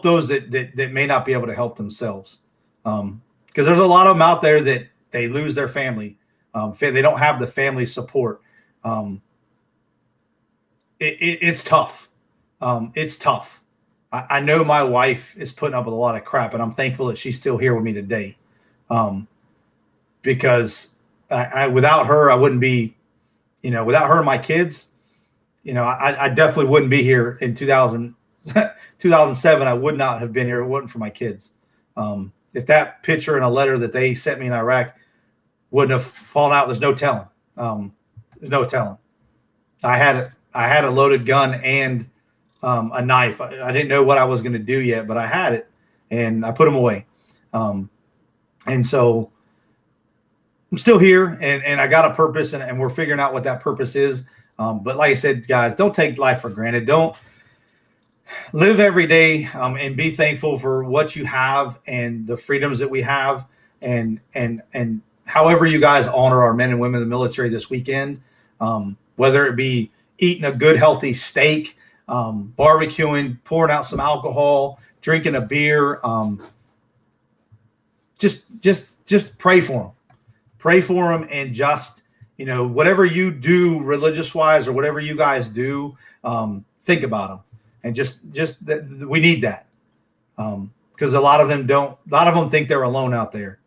those that may not be able to help themselves. Because there's a lot of them out there that they lose their family. They don't have the family support. It's tough. It's tough. I know my wife is putting up with a lot of crap, and I'm thankful that she's still here with me today. Because without her, I wouldn't be, without her and my kids, I definitely wouldn't be here in 2007. I would not have been here if it wasn't for my kids. If that picture and a letter that they sent me in Iraq wouldn't have fallen out, there's no telling. There's no telling. I had a loaded gun and a knife. I didn't know what I was going to do yet, but I had it, and I put them away. And so I'm still here, and I got a purpose, and we're figuring out what that purpose is. But like I said, guys, don't take life for granted. Don't live every day, and be thankful for what you have and the freedoms that we have, and however you guys honor our men and women in the military this weekend, whether it be eating a good healthy steak, barbecuing, pouring out some alcohol, drinking a beer, just pray for them. Pray for them, and just, whatever you do religious wise or whatever you guys do, think about them, and just we need that, because a lot of them think they're alone out there.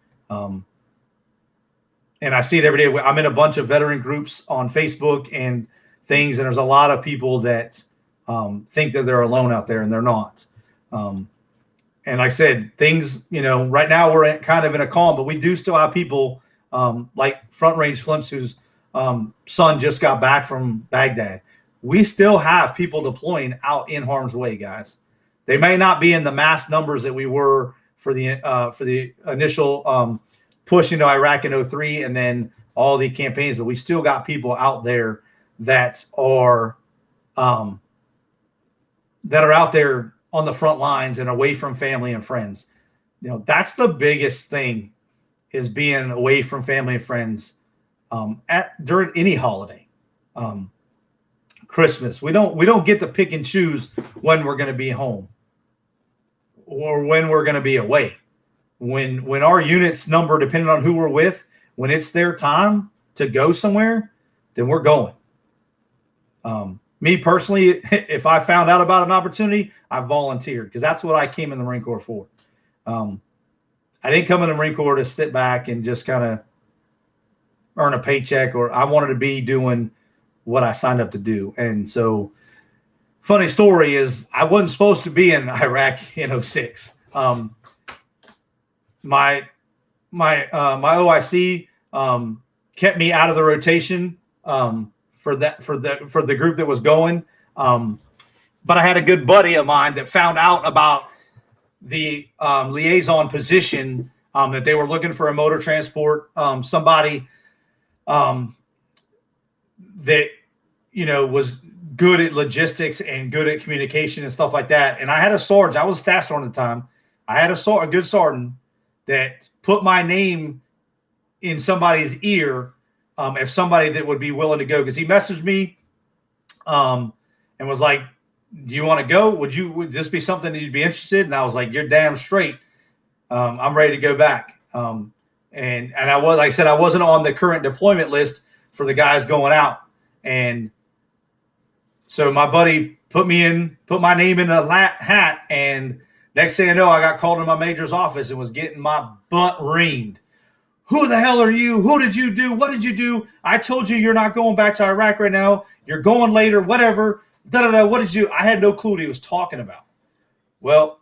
And I see it every day. I'm in a bunch of veteran groups on Facebook and things, and there's a lot of people that think that they're alone out there, and they're not. And like I said, things, right now we're kind of in a calm, but we do still have people like Front Range Flimps, whose son just got back from Baghdad. We still have people deploying out in harm's way, guys. They may not be in the mass numbers that we were for the initial push into Iraq in 2003 and then all the campaigns, but we still got people out there that are out there on the front lines and away from family and friends. That's the biggest thing, is being away from family and friends during any holiday. Christmas, we don't get to pick and choose when we're going to be home or when we're going to be away. When our units number, depending on who we're with, when it's their time to go somewhere, then we're going. Me personally, if I found out about an opportunity, I volunteered, because that's what I came in the Marine Corps for. I didn't come in the Marine Corps to sit back and just kind of earn a paycheck, or I wanted to be doing what I signed up to do. And so, funny story is, I wasn't supposed to be in Iraq in 2006. My OIC kept me out of the rotation for the group that was going. But I had a good buddy of mine that found out about the liaison position, that they were looking for a motor transport, somebody that was good at logistics and good at communication and stuff like that. And I had a sergeant. I was a staff sergeant at the time. I had a good sergeant that put my name in somebody's ear, if somebody that would be willing to go, because he messaged me and was like, do you want to go? Would this be something that you'd be interested in? And I was like, you're damn straight. I'm ready to go back. And I was, like I said, I wasn't on the current deployment list for the guys going out. And so my buddy put my name in a hat, and next thing I know, I got called in my major's office and was getting my butt reamed. Who the hell are you? Who did you do? What did you do? I told you you're not going back to Iraq right now. You're going later, whatever. What did you? I had no clue what he was talking about. Well,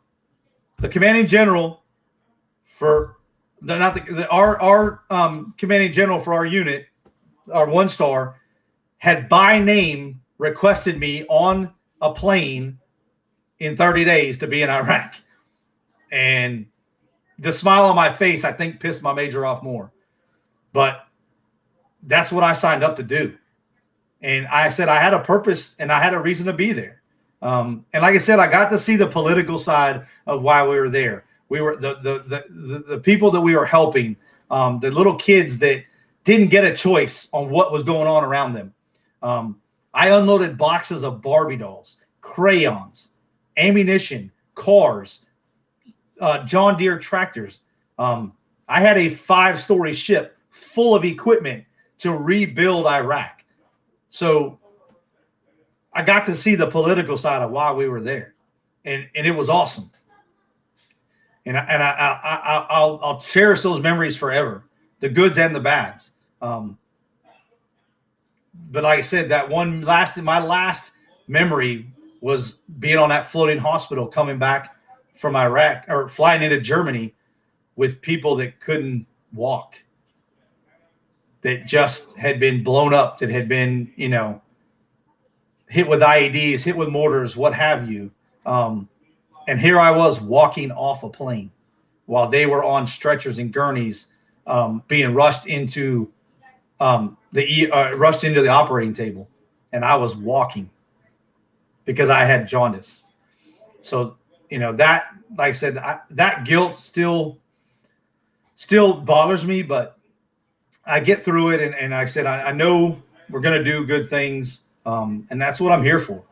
the commanding general for our commanding general for our unit, our 1-star, had by name requested me on a plane in 30 days to be in Iraq. And the smile on my face, I think, pissed my major off more. But that's what I signed up to do. And I said I had a purpose and I had a reason to be there. And like I said, I got to see the political side of why we were there. We were the people that we were helping, the little kids that didn't get a choice on what was going on around them. I unloaded boxes of Barbie dolls, crayons, ammunition, cars, John Deere tractors. I had a 5-story ship full of equipment to rebuild Iraq. So I got to see the political side of why we were there, and it was awesome. And I'll cherish those memories forever, the goods and the bads. But like I said, my last memory was being on that floating hospital, coming back from Iraq, or flying into Germany with people that couldn't walk, that just had been blown up, that had been, you know, hit with IEDs, hit with mortars, what have you. And here I was walking off a plane while they were on stretchers and gurneys, being rushed into the operating table, and I was walking because I had jaundice. So, you know, that, like I said, that guilt still bothers me, but I get through it. And like I said, I know we're going to do good things. And that's what I'm here for.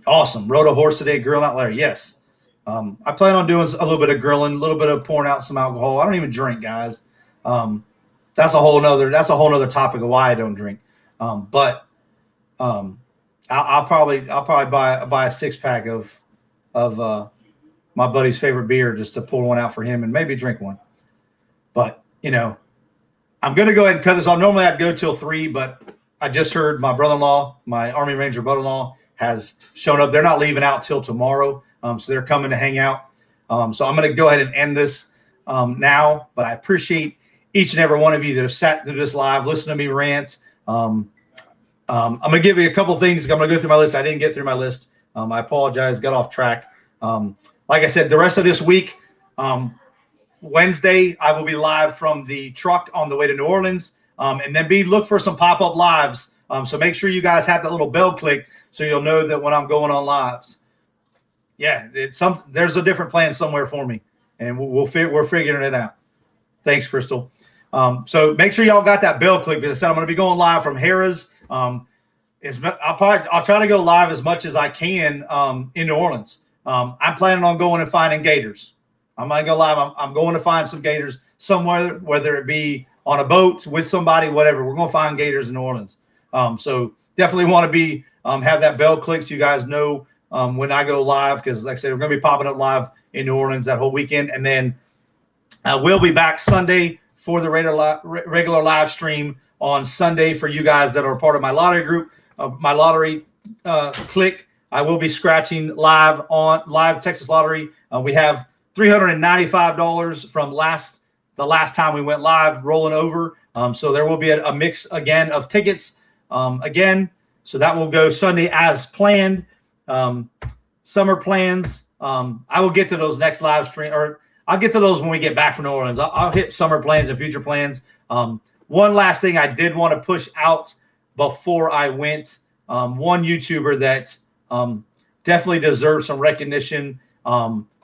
Awesome. Rode a horse today, grilling out Larry. Yes. I plan on doing a little bit of grilling, a little bit of pouring out some alcohol. I don't even drink, guys. That's a whole nother topic of why I don't drink. But I'll probably buy a 6-pack of my buddy's favorite beer, just to pour one out for him and maybe drink one. But, you know, I'm going to go ahead and cut this off. Normally I'd go till 3, but I just heard my brother-in-law, my Army Ranger brother-in-law, has shown up. They're not leaving out till tomorrow. So they're coming to hang out. So I'm going to go ahead and end this now, but I appreciate each and every one of you that have sat through this live, listen to me rant. I'm going to give you a couple things. I'm going to go through my list. I didn't get through my list. I apologize, got off track. Like I said, the rest of this week, Wednesday, I will be live from the truck on the way to New Orleans, and then look for some pop-up lives. So make sure you guys have that little bell click so you'll know that when I'm going on lives. Yeah, there's a different plan somewhere for me, and we're figuring it out. Thanks, Crystal. So make sure y'all got that bell click, because I said I'm going to be going live from Harrah's. I'll try to go live as much as I can in New Orleans. I'm planning on going and finding gators. I'm not going to lie. I'm going to find some gators somewhere, whether it be on a boat with somebody, whatever. We're going to find gators in New Orleans. So definitely want to have that bell click so you guys know when I go live, because like I said, we're going to be popping up live in New Orleans that whole weekend. And then we'll be back Sunday for the regular live stream on Sunday for you guys that are part of my lottery group, my lottery click. I will be scratching live Texas Lottery. We have $395 from the last time we went live rolling over. So there will be a mix again of tickets again. So that will go Sunday as planned. Summer plans. I will get to those next live stream, or I'll get to those when we get back from New Orleans. I'll hit summer plans and future plans. One last thing I did want to push out before I went. One YouTuber that definitely deserves some recognition.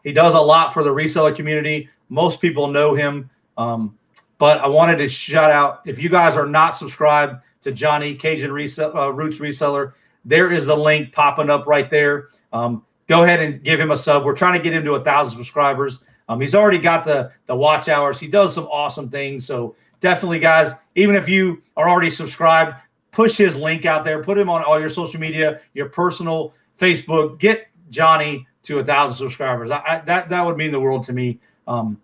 He does a lot for the reseller community. Most people know him. But I wanted to shout out, if you guys are not subscribed to Johnny Cajun Roots Reseller, there is the link popping up right there. Go ahead and give him a sub. We're trying to get him to 1,000 subscribers. He's already got the watch hours. He does some awesome things. So definitely, guys, even if you are already subscribed, push his link out there. Put him on all your social media, your personal Facebook. Get Johnny to 1,000 subscribers. That would mean the world to me. But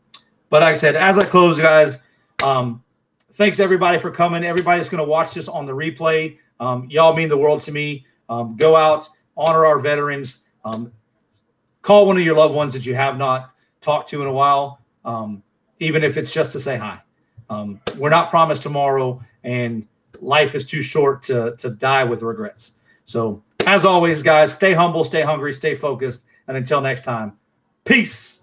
like I said, as I close, guys, thanks everybody for coming. Everybody that's going to watch this on the replay, y'all mean the world to me. Go out, honor our veterans. Call one of your loved ones that you have not talked to in a while, even if it's just to say hi. We're not promised tomorrow, and life is too short to die with regrets. So as always, guys, stay humble, stay hungry, stay focused, and until next time, peace.